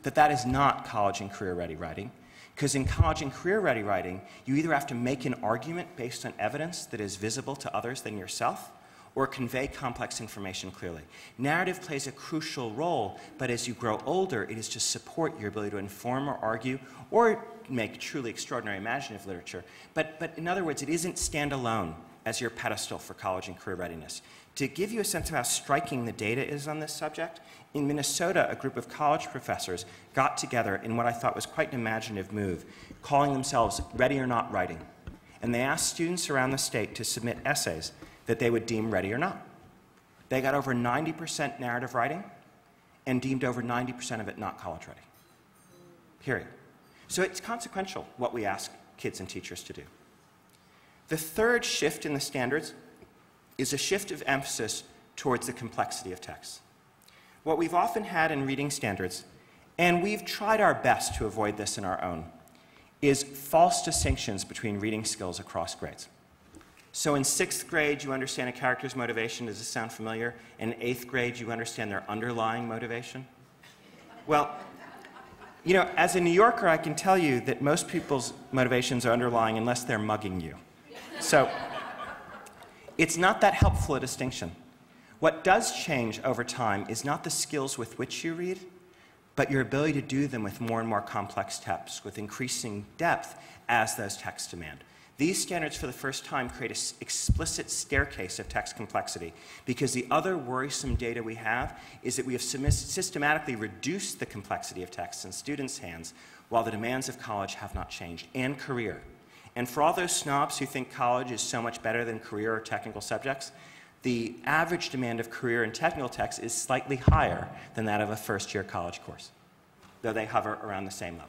that is not college and career-ready writing. Because in college and career-ready writing, you either have to make an argument based on evidence that is visible to others than yourself, or convey complex information clearly. Narrative plays a crucial role, but as you grow older, it is to support your ability to inform or argue or make truly extraordinary imaginative literature. But in other words, it isn't standalone. as your pedestal for college and career readiness. To give you a sense of how striking the data is on this subject, in Minnesota, a group of college professors got together in what I thought was quite an imaginative move, calling themselves Ready or Not Writing. And they asked students around the state to submit essays that they would deem ready or not. They got over 90% narrative writing and deemed over 90% of it not college ready. Period. So it's consequential what we ask kids and teachers to do. The third shift in the standards is a shift of emphasis towards the complexity of text. What we've often had in reading standards, and we've tried our best to avoid this in our own, is false distinctions between reading skills across grades. So in 6th grade, you understand a character's motivation. Does this sound familiar? In 8th grade, you understand their underlying motivation. Well, you know, as a New Yorker, I can tell you that most people's motivations are underlying unless they're mugging you. So it's not that helpful a distinction. What does change over time is not the skills with which you read, but your ability to do them with more and more complex texts, with increasing depth as those texts demand. These standards, for the first time, create an explicit staircase of text complexity, because the other worrisome data we have is that we have systematically reduced the complexity of text in students' hands, while the demands of college have not changed, and career. And for all those snobs who think college is so much better than career or technical subjects, the average demand of career and technical text is slightly higher than that of a first-year college course, though they hover around the same level.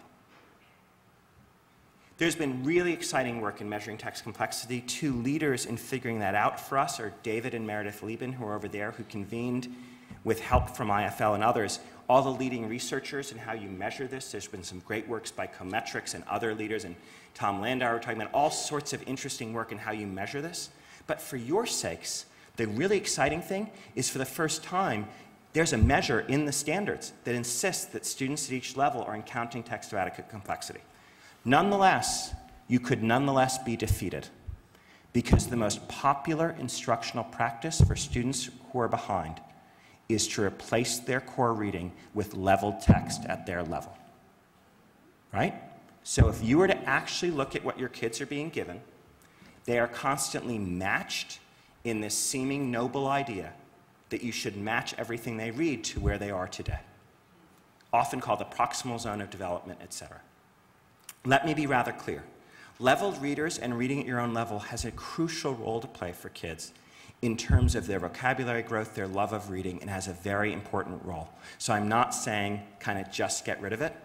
There's been really exciting work in measuring text complexity. Two leaders in figuring that out for us are David and Meredith Lieben, who are over there, who convened, with help from IFL and others, all the leading researchers in how you measure this. There's been some great works by Cometrics and other leaders, and Tom Landauer talking about all sorts of interesting work in how you measure this. But for your sakes, the really exciting thing is, for the first time, there's a measure in the standards that insists that students at each level are encountering text of adequate complexity. Nonetheless, you could nonetheless be defeated, because the most popular instructional practice for students who are behind is to replace their core reading with leveled text at their level. Right? So if you were to actually look at what your kids are being given, they are constantly matched in this seeming noble idea that you should match everything they read to where they are today, often called the proximal zone of development, etc. Let me be rather clear. Leveled readers and reading at your own level has a crucial role to play for kids in terms of their vocabulary growth, their love of reading, and has a very important role. So I'm not saying kind of just get rid of it,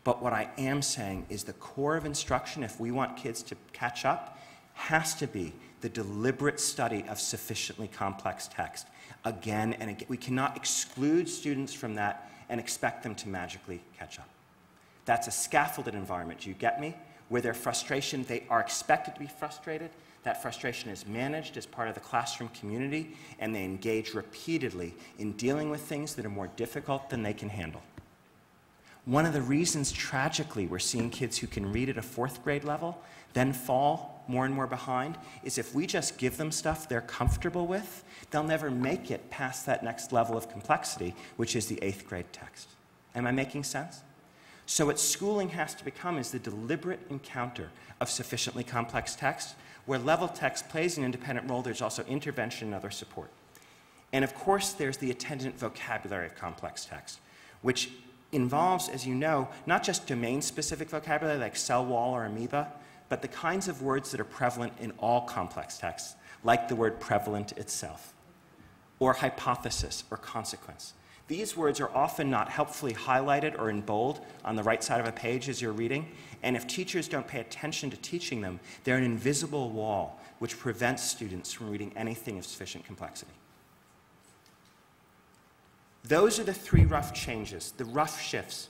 but what I am saying is the core of instruction, if we want kids to catch up, has to be the deliberate study of sufficiently complex text. Again and again, we cannot exclude students from that and expect them to magically catch up. That's a scaffolded environment, do you get me? Where their frustration, they are expected to be frustrated. That frustration is managed as part of the classroom community, and they engage repeatedly in dealing with things that are more difficult than they can handle. One of the reasons, tragically, we're seeing kids who can read at a 4th grade level then fall more and more behind is if we just give them stuff they're comfortable with, they'll never make it past that next level of complexity, which is the 8th grade text. Am I making sense? So what schooling has to become is the deliberate encounter of sufficiently complex text. Where level text plays an independent role, there's also intervention and other support. And of course, there's the attendant vocabulary of complex text, which involves, as you know, not just domain-specific vocabulary like cell wall or amoeba, but the kinds of words that are prevalent in all complex texts, like the word prevalent itself, or hypothesis or consequence. These words are often not helpfully highlighted or in bold on the right side of a page as you're reading, and if teachers don't pay attention to teaching them, they're an invisible wall which prevents students from reading anything of sufficient complexity. Those are the 3 rough changes, the rough shifts.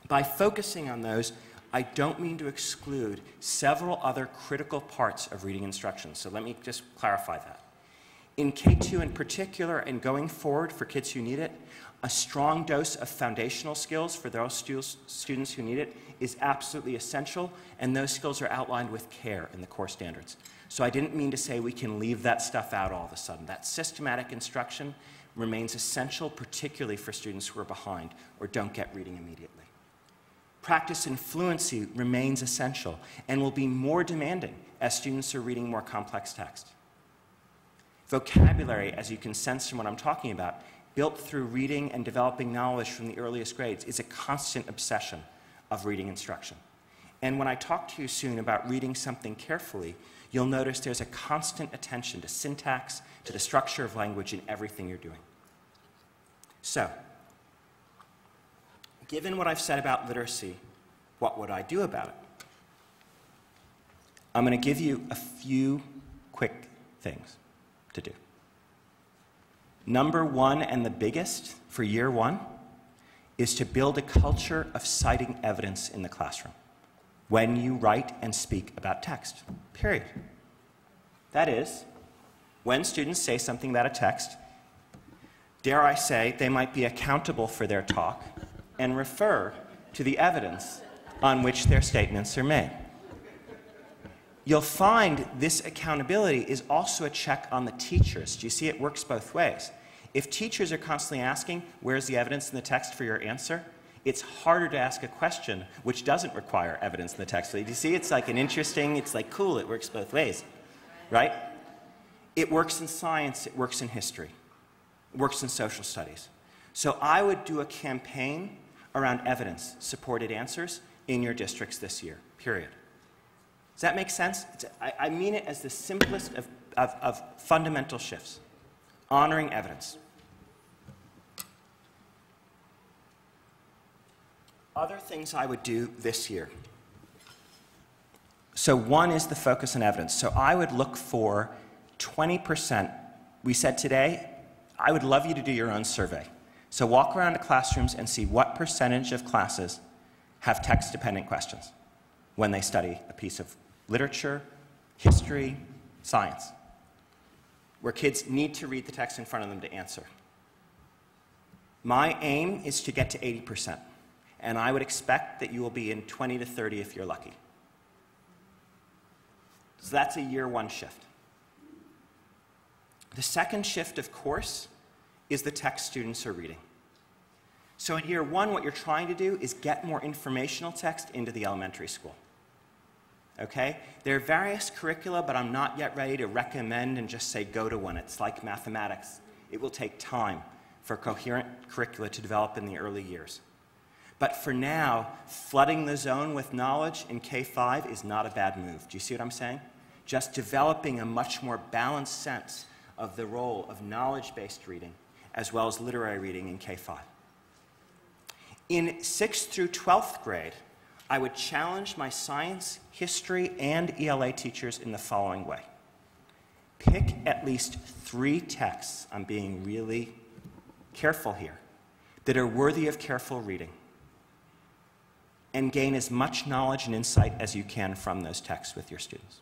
By focusing on those, I don't mean to exclude several other critical parts of reading instruction, so let me just clarify that. In K2 in particular, and going forward for kids who need it, a strong dose of foundational skills for those students who need it is absolutely essential, and those skills are outlined with care in the core standards. So I didn't mean to say we can leave that stuff out all of a sudden. That systematic instruction remains essential, particularly for students who are behind or don't get reading immediately. Practice in fluency remains essential and will be more demanding as students are reading more complex text. Vocabulary, as you can sense from what I'm talking about, built through reading and developing knowledge from the earliest grades, is a constant obsession of reading instruction. And when I talk to you soon about reading something carefully, you'll notice there's a constant attention to syntax, to the structure of language in everything you're doing. So, given what I've said about literacy, what would I do about it? I'm going to give you a few quick things to do. Number one, and the biggest for year one, is to build a culture of citing evidence in the classroom when you write and speak about text, period. That is, when students say something about a text, dare I say, they might be accountable for their talk and refer to the evidence on which their statements are made. You'll find this accountability is also a check on the teachers. Do you see it works both ways? If teachers are constantly asking, where's the evidence in the text for your answer? It's harder to ask a question which doesn't require evidence in the text. So do you see it's like an interesting, it's like cool, it works both ways, right? It works in science, it works in history, it works in social studies. So I would do a campaign around evidence-supported answers in your districts this year, period. Does that make sense? I mean it as the simplest of fundamental shifts. Honoring evidence. Other things I would do this year. So one is the focus on evidence. So I would look for 20%. We said today, I would love you to do your own survey. So walk around to classrooms and see what percentage of classes have text-dependent questions when they study a piece of literature, history, science, where kids need to read the text in front of them to answer. My aim is to get to 80%, and I would expect that you will be in 20 to 30 if you're lucky. So that's a year one shift. The second shift, of course, is the text students are reading. So in year one, what you're trying to do is get more informational text into the elementary school. Okay? There are various curricula, but I'm not yet ready to recommend and just say go to one. It's like mathematics. It will take time for coherent curricula to develop in the early years. But for now, flooding the zone with knowledge in K-5 is not a bad move. Do you see what I'm saying? Just developing a much more balanced sense of the role of knowledge-based reading as well as literary reading in K-5. In 6th through 12th grade, I would challenge my science, history, and ELA teachers in the following way. Pick at least 3 texts, I'm being really careful here, that are worthy of careful reading, and gain as much knowledge and insight as you can from those texts with your students.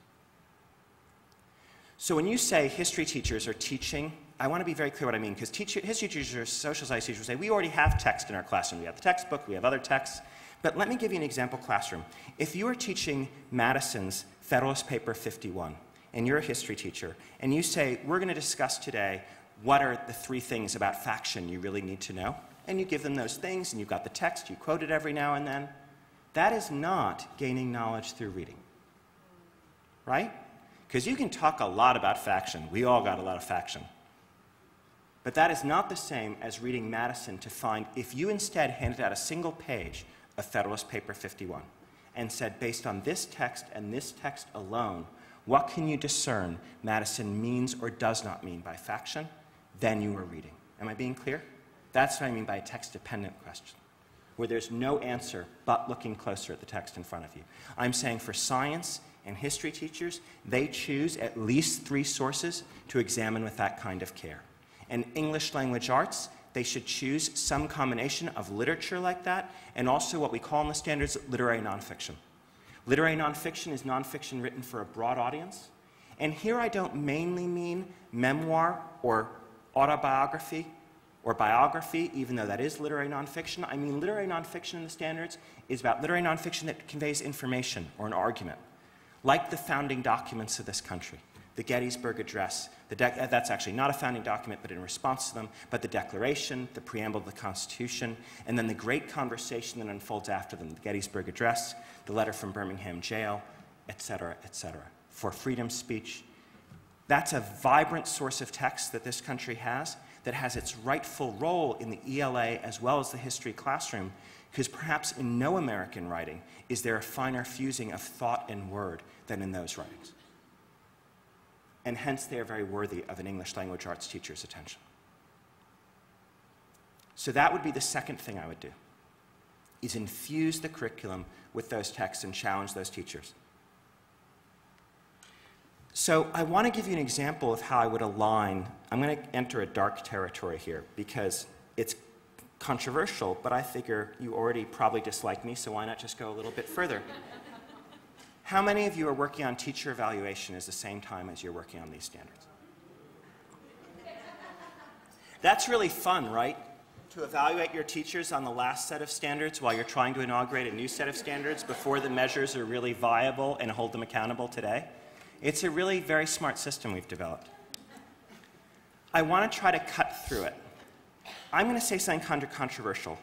So when you say history teachers are teaching, I want to be very clear what I mean, because history teachers or social science teachers say, we already have text in our classroom. We have the textbook, we have other texts. But let me give you an example classroom. If you are teaching Madison's Federalist Paper 51, and you're a history teacher, and you say, we're going to discuss today what are the 3 things about faction you really need to know, and you give them those things, and you've got the text, you quote it every now and then, that is not gaining knowledge through reading, right? Because you can talk a lot about faction. We all got a lot of faction. But that is not the same as reading Madison to find, if you instead handed out a single page of Federalist Paper 51 and said, based on this text and this text alone, what can you discern Madison means or does not mean by faction? Then you are reading. Am I being clear? That's what I mean by a text-dependent question, where there's no answer but looking closer at the text in front of you. I'm saying for science and history teachers, they choose at least 3 sources to examine with that kind of care. And English language arts, they should choose some combination of literature like that, and also what we call in the standards literary nonfiction. Literary nonfiction is nonfiction written for a broad audience. And here I don't mainly mean memoir or autobiography or biography, even though that is literary nonfiction. I mean literary nonfiction in the standards is about literary nonfiction that conveys information or an argument, like the founding documents of this country. The Gettysburg Address, that's actually not a founding document, but in response to them, but the Declaration, the preamble of the Constitution, and then the great conversation that unfolds after them, the Gettysburg Address, the letter from Birmingham jail, etc., etc. for freedom of speech. That's a vibrant source of text that this country has that has its rightful role in the ELA as well as the history classroom, because perhaps in no American writing is there a finer fusing of thought and word than in those writings. And hence they are very worthy of an English language arts teacher's attention. So that would be the second thing I would do, is infuse the curriculum with those texts and challenge those teachers. So I want to give you an example of how I would align. I'm going to enter a dark territory here because it's controversial, but I figure you already probably dislike me, so why not just go a little bit further? How many of you are working on teacher evaluation at the same time as you're working on these standards? That's really fun, right? To evaluate your teachers on the last set of standards while you're trying to inaugurate a new set of standards before the measures are really viable and hold them accountable today. It's a really very smart system we've developed. I want to try to cut through it. I'm going to say something kind of controversial.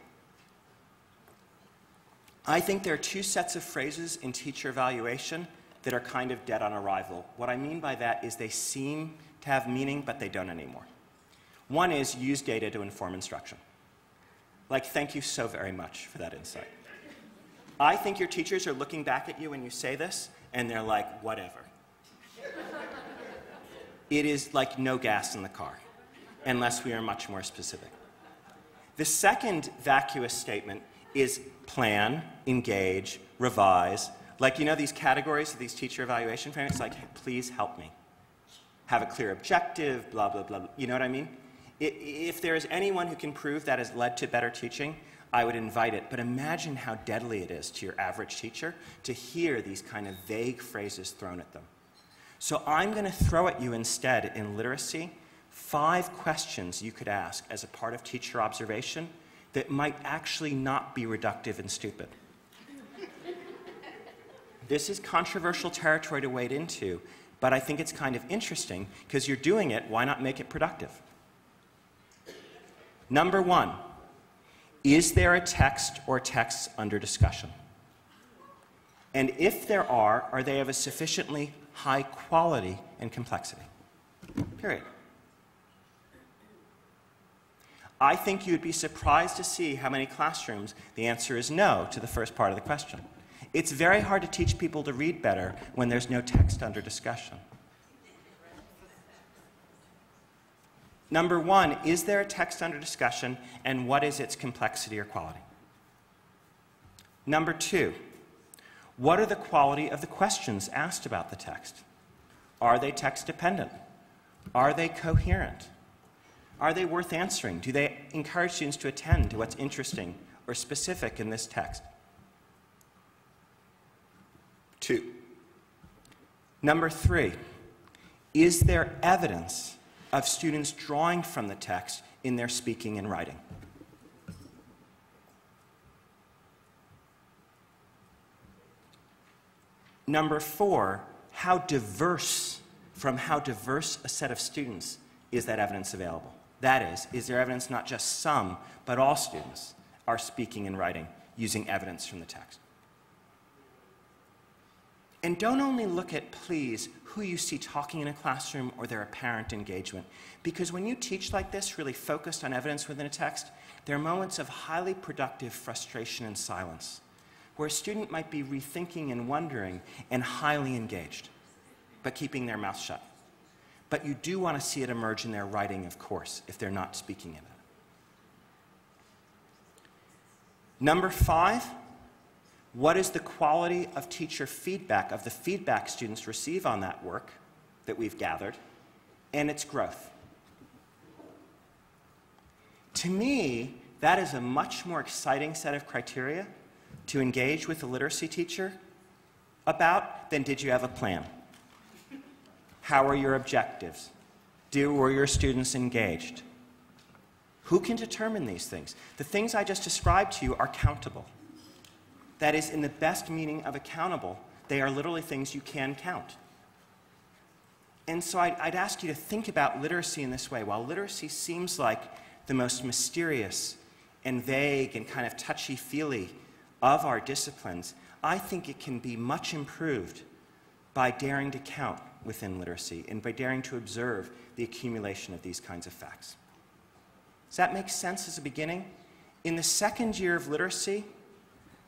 I think there are two sets of phrases in teacher evaluation that are kind of dead on arrival. What I mean by that is they seem to have meaning, but they don't anymore. One is use data to inform instruction. Like, thank you so very much for that insight. I think your teachers are looking back at you when you say this, and they're like, whatever. It is like no gas in the car, unless we are much more specific. The second vacuous statement is plan, engage, revise. Like, you know these categories of these teacher evaluation frameworks? Like, please help me. Have a clear objective, blah, blah, blah. You know what I mean? If there is anyone who can prove that has led to better teaching, I would invite it. But imagine how deadly it is to your average teacher to hear these kind of vague phrases thrown at them. So I'm going to throw at you instead in literacy 5 questions you could ask as a part of teacher observation that might actually not be reductive and stupid. This is controversial territory to wade into, but I think it's kind of interesting because you're doing it, why not make it productive? Number 1, is there a text or texts under discussion? And if there are they of a sufficiently high quality and complexity? Period. I think you'd be surprised to see how many classrooms the answer is no to the first part of the question. It's very hard to teach people to read better when there's no text under discussion. Number 1, is there a text under discussion, and what is its complexity or quality? Number 2, what are the quality of the questions asked about the text? Are they text dependent? Are they coherent? Are they worth answering? Do they encourage students to attend to what's interesting or specific in this text? 2. Number 3, is there evidence of students drawing from the text in their speaking and writing? Number 4, how diverse a set of students is that evidence available? That is there evidence not just some, but all students are speaking and writing using evidence from the text? And don't only look at, please, who you see talking in a classroom or their apparent engagement, because when you teach like this, really focused on evidence within a text, there are moments of highly productive frustration and silence, where a student might be rethinking and wondering and highly engaged, but keeping their mouth shut. But you do want to see it emerge in their writing, of course, if they're not speaking in it. Number 5, what is the quality of teacher feedback, of the feedback students receive on that work that we've gathered, and its growth? To me, that is a much more exciting set of criteria to engage with a literacy teacher about than did you have a plan? How are your objectives? Were your students engaged? Who can determine these things? The things I just described to you are countable. That is, in the best meaning of accountable, they are literally things you can count. And so I'd ask you to think about literacy in this way. While literacy seems like the most mysterious and vague and kind of touchy-feely of our disciplines, I think it can be much improved by daring to count within literacy and by daring to observe the accumulation of these kinds of facts. Does that make sense as a beginning? In the second year of literacy,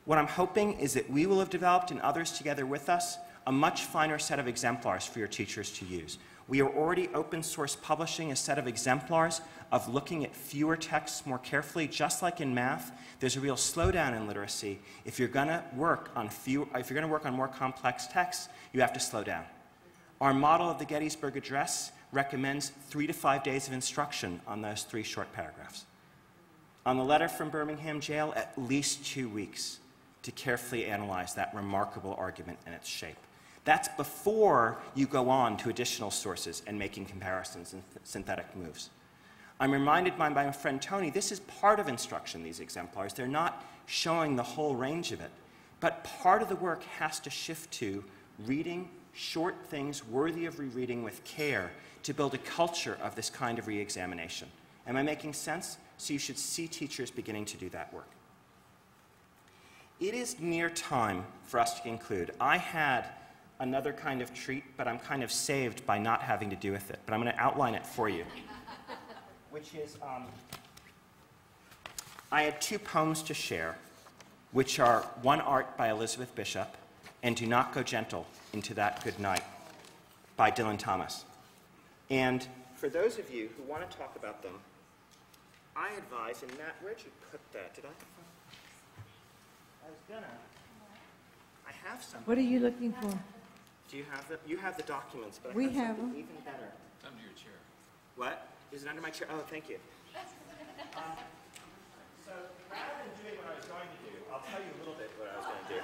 what I'm hoping is that we will have developed, and others together with us, a much finer set of exemplars for your teachers to use. We are already open source publishing a set of exemplars of looking at fewer texts more carefully. Just like in math, there's a real slowdown in literacy. If you're going to work on more complex texts, you have to slow down. Our model of the Gettysburg Address recommends 3 to 5 days of instruction on those 3 short paragraphs. On the letter from Birmingham jail, at least 2 weeks to carefully analyze that remarkable argument and its shape. That's before you go on to additional sources and making comparisons and synthetic moves. I'm reminded by my friend Tony, this is part of instruction, these exemplars. They're not showing the whole range of it. But part of the work has to shift to reading short things worthy of rereading with care to build a culture of this kind of re-examination. Am I making sense? So you should see teachers beginning to do that work. It is near time for us to conclude. I had another kind of treat, but I'm kind of saved by not having to do with it. But I'm going to outline it for you, which is I had 2 poems to share, which are One Art by Elizabeth Bishop and Do Not Go Gentle Into That Good Night by Dylan Thomas. And for those of you who want to talk about them, I advise, and Matt, where'd you put that? Did I was gonna. I have some. What are you looking for? Do you have them? You have the documents, but We I have have something them. even better. It's under your chair. What? Is it under my chair? Oh, thank you. So rather than doing what I was going to do, I'll tell you a little bit what I was going to do.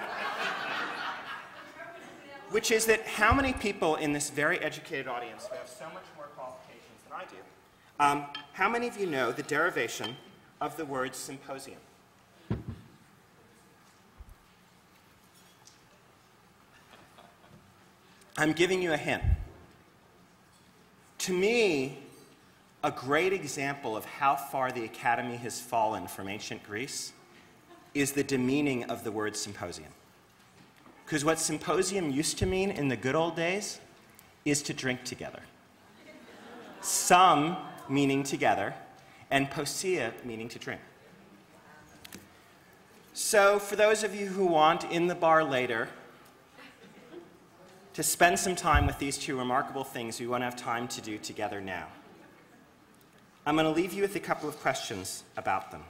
Which is that how many people in this very educated audience who have so much more qualifications than I do, how many of you know the derivation of the word symposium? I'm giving you a hint. To me, a great example of how far the academy has fallen from ancient Greece is the demeaning of the word symposium. Because what symposium used to mean in the good old days is to drink together. Some meaning together, and posia meaning to drink. So for those of you who want, in the bar later, to spend some time with these 2 remarkable things we won't have time to do together now, I'm going to leave you with a couple of questions about them.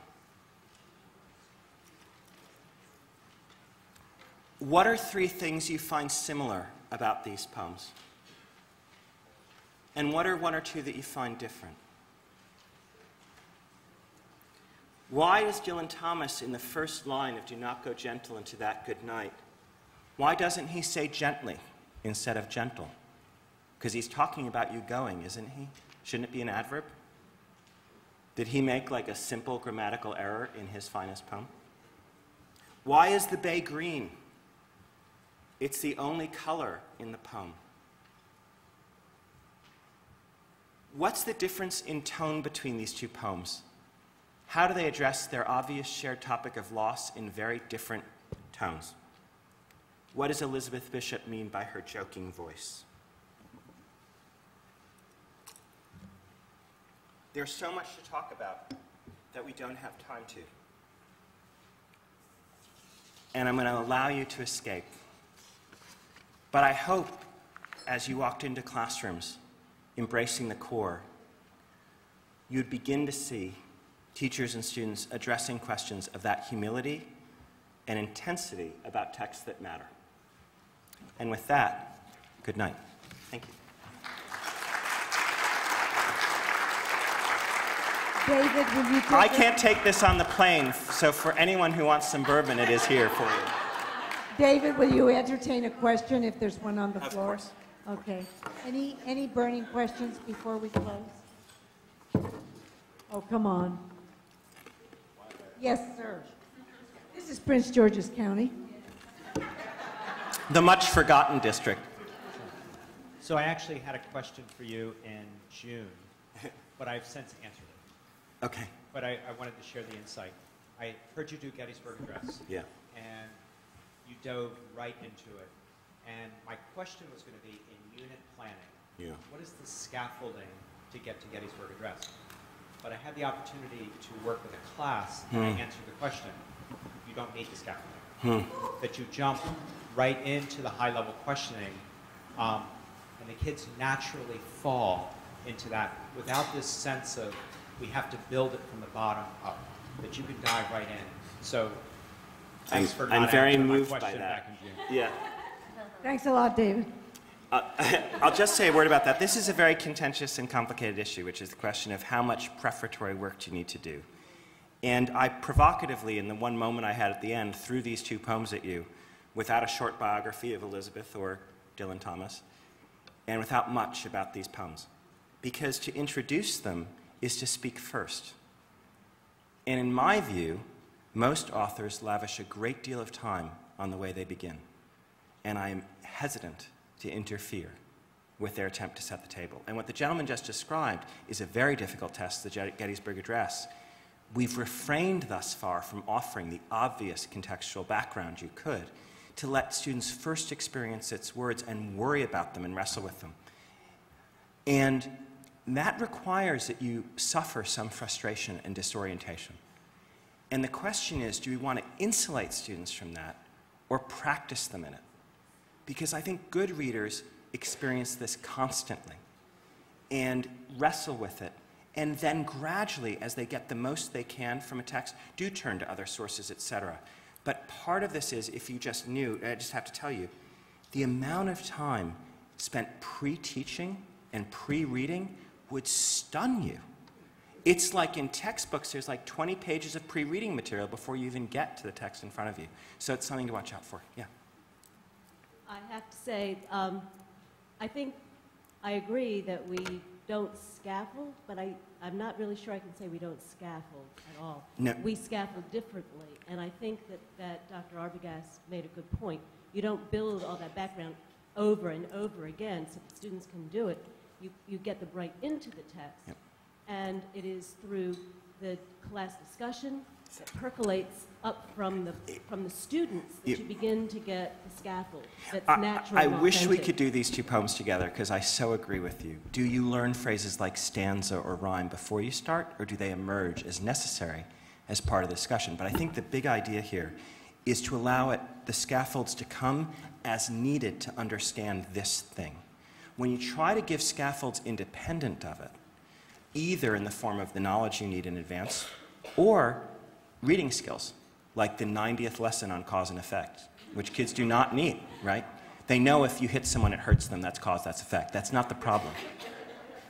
What are 3 things you find similar about these poems? And what are 1 or 2 that you find different? Why does Dylan Thomas, in the first line of Do Not Go Gentle Into That Good Night, why doesn't he say gently instead of gentle? Because he's talking about you going, isn't he? Shouldn't it be an adverb? Did he make like a simple grammatical error in his finest poem? Why is the bay green? It's the only color in the poem. What's the difference in tone between these 2 poems? How do they address their obvious shared topic of loss in very different tones? What does Elizabeth Bishop mean by her joking voice? There's so much to talk about that we don't have time to. And I'm going to allow you to escape. But I hope, as you walked into classrooms, embracing the core, you'd begin to see teachers and students addressing questions of that humility and intensity about texts that matter. And with that, good night. Thank you. David, will you take I can't take this on the plane, so for anyone who wants some bourbon, it is here for you. David, will you entertain a question if there's one on the Of floor? course. Okay. Any burning questions before we close? Oh, come on. Yes, sir. This is Prince George's County. The much forgotten district. So I actually had a question for you in June, but I've since answered it. Okay. But I wanted to share the insight. I heard you do Gettysburg Address. Yeah. And you dove right into it. And my question was going to be in unit planning. Yeah. What is the scaffolding to get to Gettysburg Address? But I had the opportunity to work with a class and I answered the question. You don't need the scaffolding. That you jump right into the high-level questioning, and the kids naturally fall into that without this sense of we have to build it from the bottom up, that you can dive right in. So thanks for not very answering my moved by question that. back in June. Yeah. Thanks a lot, David. I'll just say a word about that. This is a very contentious and complicated issue, which is the question of how much prefatory work do you need to do. And I provocatively, in the one moment I had at the end, threw these two poems at you without a short biography of Elizabeth or Dylan Thomas, and without much about these poems. Because to introduce them is to speak first. And in my view, most authors lavish a great deal of time on the way they begin. And I am hesitant to interfere with their attempt to set the table. And what the gentleman just described is a very difficult test, the Gettysburg Address. We've refrained thus far from offering the obvious contextual background you could to let students first experience its words and worry about them and wrestle with them. And that requires that you suffer some frustration and disorientation. And the question is, do we want to insulate students from that or practice them in it? Because I think good readers experience this constantly and wrestle with it, and then gradually, as they get the most they can from a text, do turn to other sources, etc. But part of this is, if you just knew, I just have to tell you, the amount of time spent pre-teaching and pre-reading would stun you. It's like in textbooks, there's like 20 pages of pre-reading material before you even get to the text in front of you. So it's something to watch out for. Yeah. I have to say, I think I agree that we don't scaffold, but I'm not really sure I can say we don't scaffold at all. No. We scaffold differently, and I think that Dr. Arbogast made a good point. You don't build all that background over and over again so that students can do it. You get them right into the text, Yep. and it is through the class discussion that percolates up from the students that you begin to get the scaffold that's natural I and wish we authentic. could do these two poems together, because I so agree with you. Do you learn phrases like stanza or rhyme before you start, or do they emerge as necessary as part of the discussion? But I think the big idea here is to allow the scaffolds to come as needed to understand this thing. When you try to give scaffolds independent of it, either in the form of the knowledge you need in advance, or reading skills, like the 90th lesson on cause and effect, which kids do not need, right? They know if you hit someone, it hurts them, that's cause, that's effect. That's not the problem.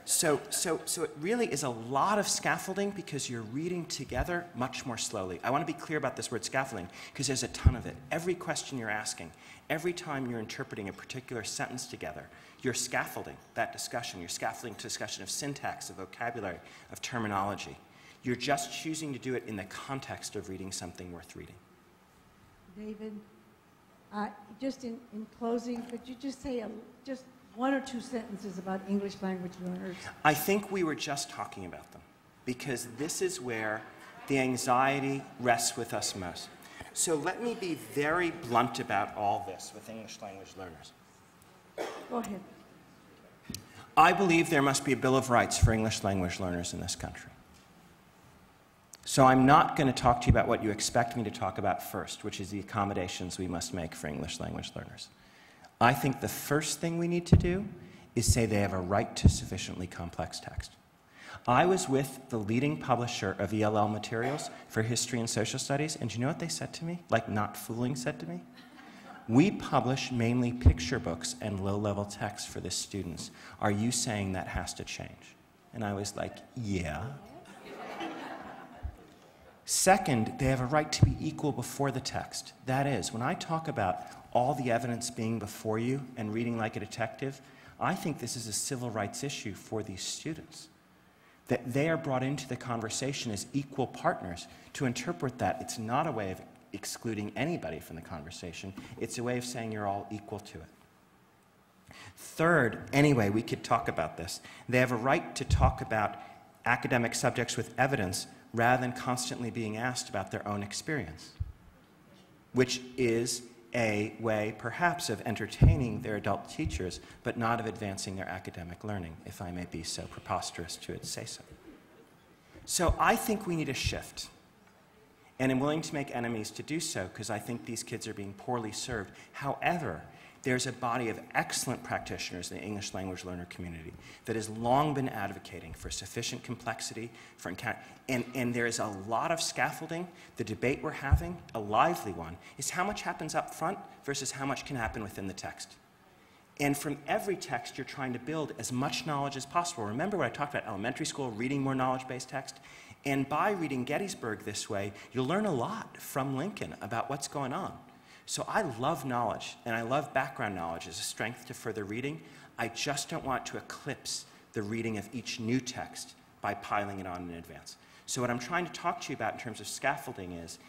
So it really is a lot of scaffolding because you're reading together much more slowly. I want to be clear about this word scaffolding because there's a ton of it. Every question you're asking, every time you're interpreting a particular sentence together, you're scaffolding that discussion. You're scaffolding discussion of syntax, of vocabulary, of terminology. You're just choosing to do it in the context of reading something worth reading. David, just in closing, could you just say just one or two sentences about English language learners? I think we were just talking about them because this is where the anxiety rests with us most. So let me be very blunt about all this with English language learners. Go ahead. I believe there must be a Bill of Rights for English language learners in this country. So I'm not going to talk to you about what you expect me to talk about first, which is the accommodations we must make for English language learners. I think the first thing we need to do is say they have a right to sufficiently complex text. I was with the leading publisher of ELL materials for history and social studies, and do you know what they said to me? Like not fooling said to me? We publish mainly picture books and low-level text for the students. Are you saying that has to change? And I was like, yeah. Second, they have a right to be equal before the text. That is, when I talk about all the evidence being before you and reading like a detective, I think this is a civil rights issue for these students. That they are brought into the conversation as equal partners to interpret that. It's not a way of excluding anybody from the conversation. It's a way of saying you're all equal to it. Third, anyway, we could talk about this. They have a right to talk about academic subjects with evidence rather than constantly being asked about their own experience, which is a way, perhaps, of entertaining their adult teachers, but not of advancing their academic learning, if I may be so preposterous to say so. So I think we need a shift. And I'm willing to make enemies to do so, because I think these kids are being poorly served. However, there's a body of excellent practitioners in the English language learner community that has long been advocating for sufficient complexity, and there is a lot of scaffolding. The debate we're having, a lively one, is how much happens up front versus how much can happen within the text. And from every text, you're trying to build as much knowledge as possible. Remember what I talked about elementary school, reading more knowledge-based text? And by reading Gettysburg this way, you'll learn a lot from Lincoln about what's going on. So I love knowledge, and I love background knowledge as a strength to further reading. I just don't want to eclipse the reading of each new text by piling it on in advance. So what I'm trying to talk to you about in terms of scaffolding is,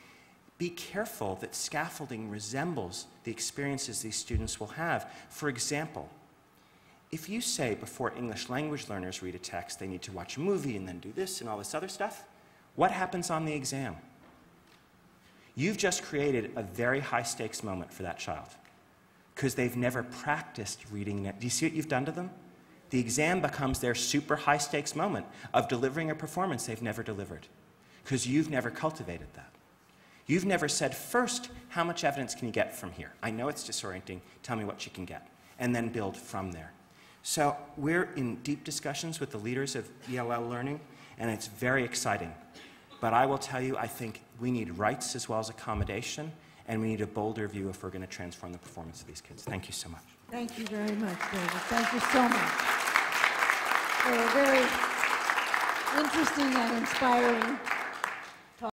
be careful that scaffolding resembles the experiences these students will have. For example, if you say before English language learners read a text, they need to watch a movie and then do this and all this other stuff, what happens on the exam? You've just created a very high stakes moment for that child because they've never practiced reading. Do you see what you've done to them? The exam becomes their super high stakes moment of delivering a performance they've never delivered because you've never cultivated that. You've never said, first, how much evidence can you get from here? I know it's disorienting. Tell me what you can get. And then build from there. So we're in deep discussions with the leaders of ELL learning, and it's very exciting. But I will tell you, I think we need rights as well as accommodation, and we need a bolder view if we're going to transform the performance of these kids. Thank you so much. Thank you very much, David. Thank you so much for a very interesting and inspiring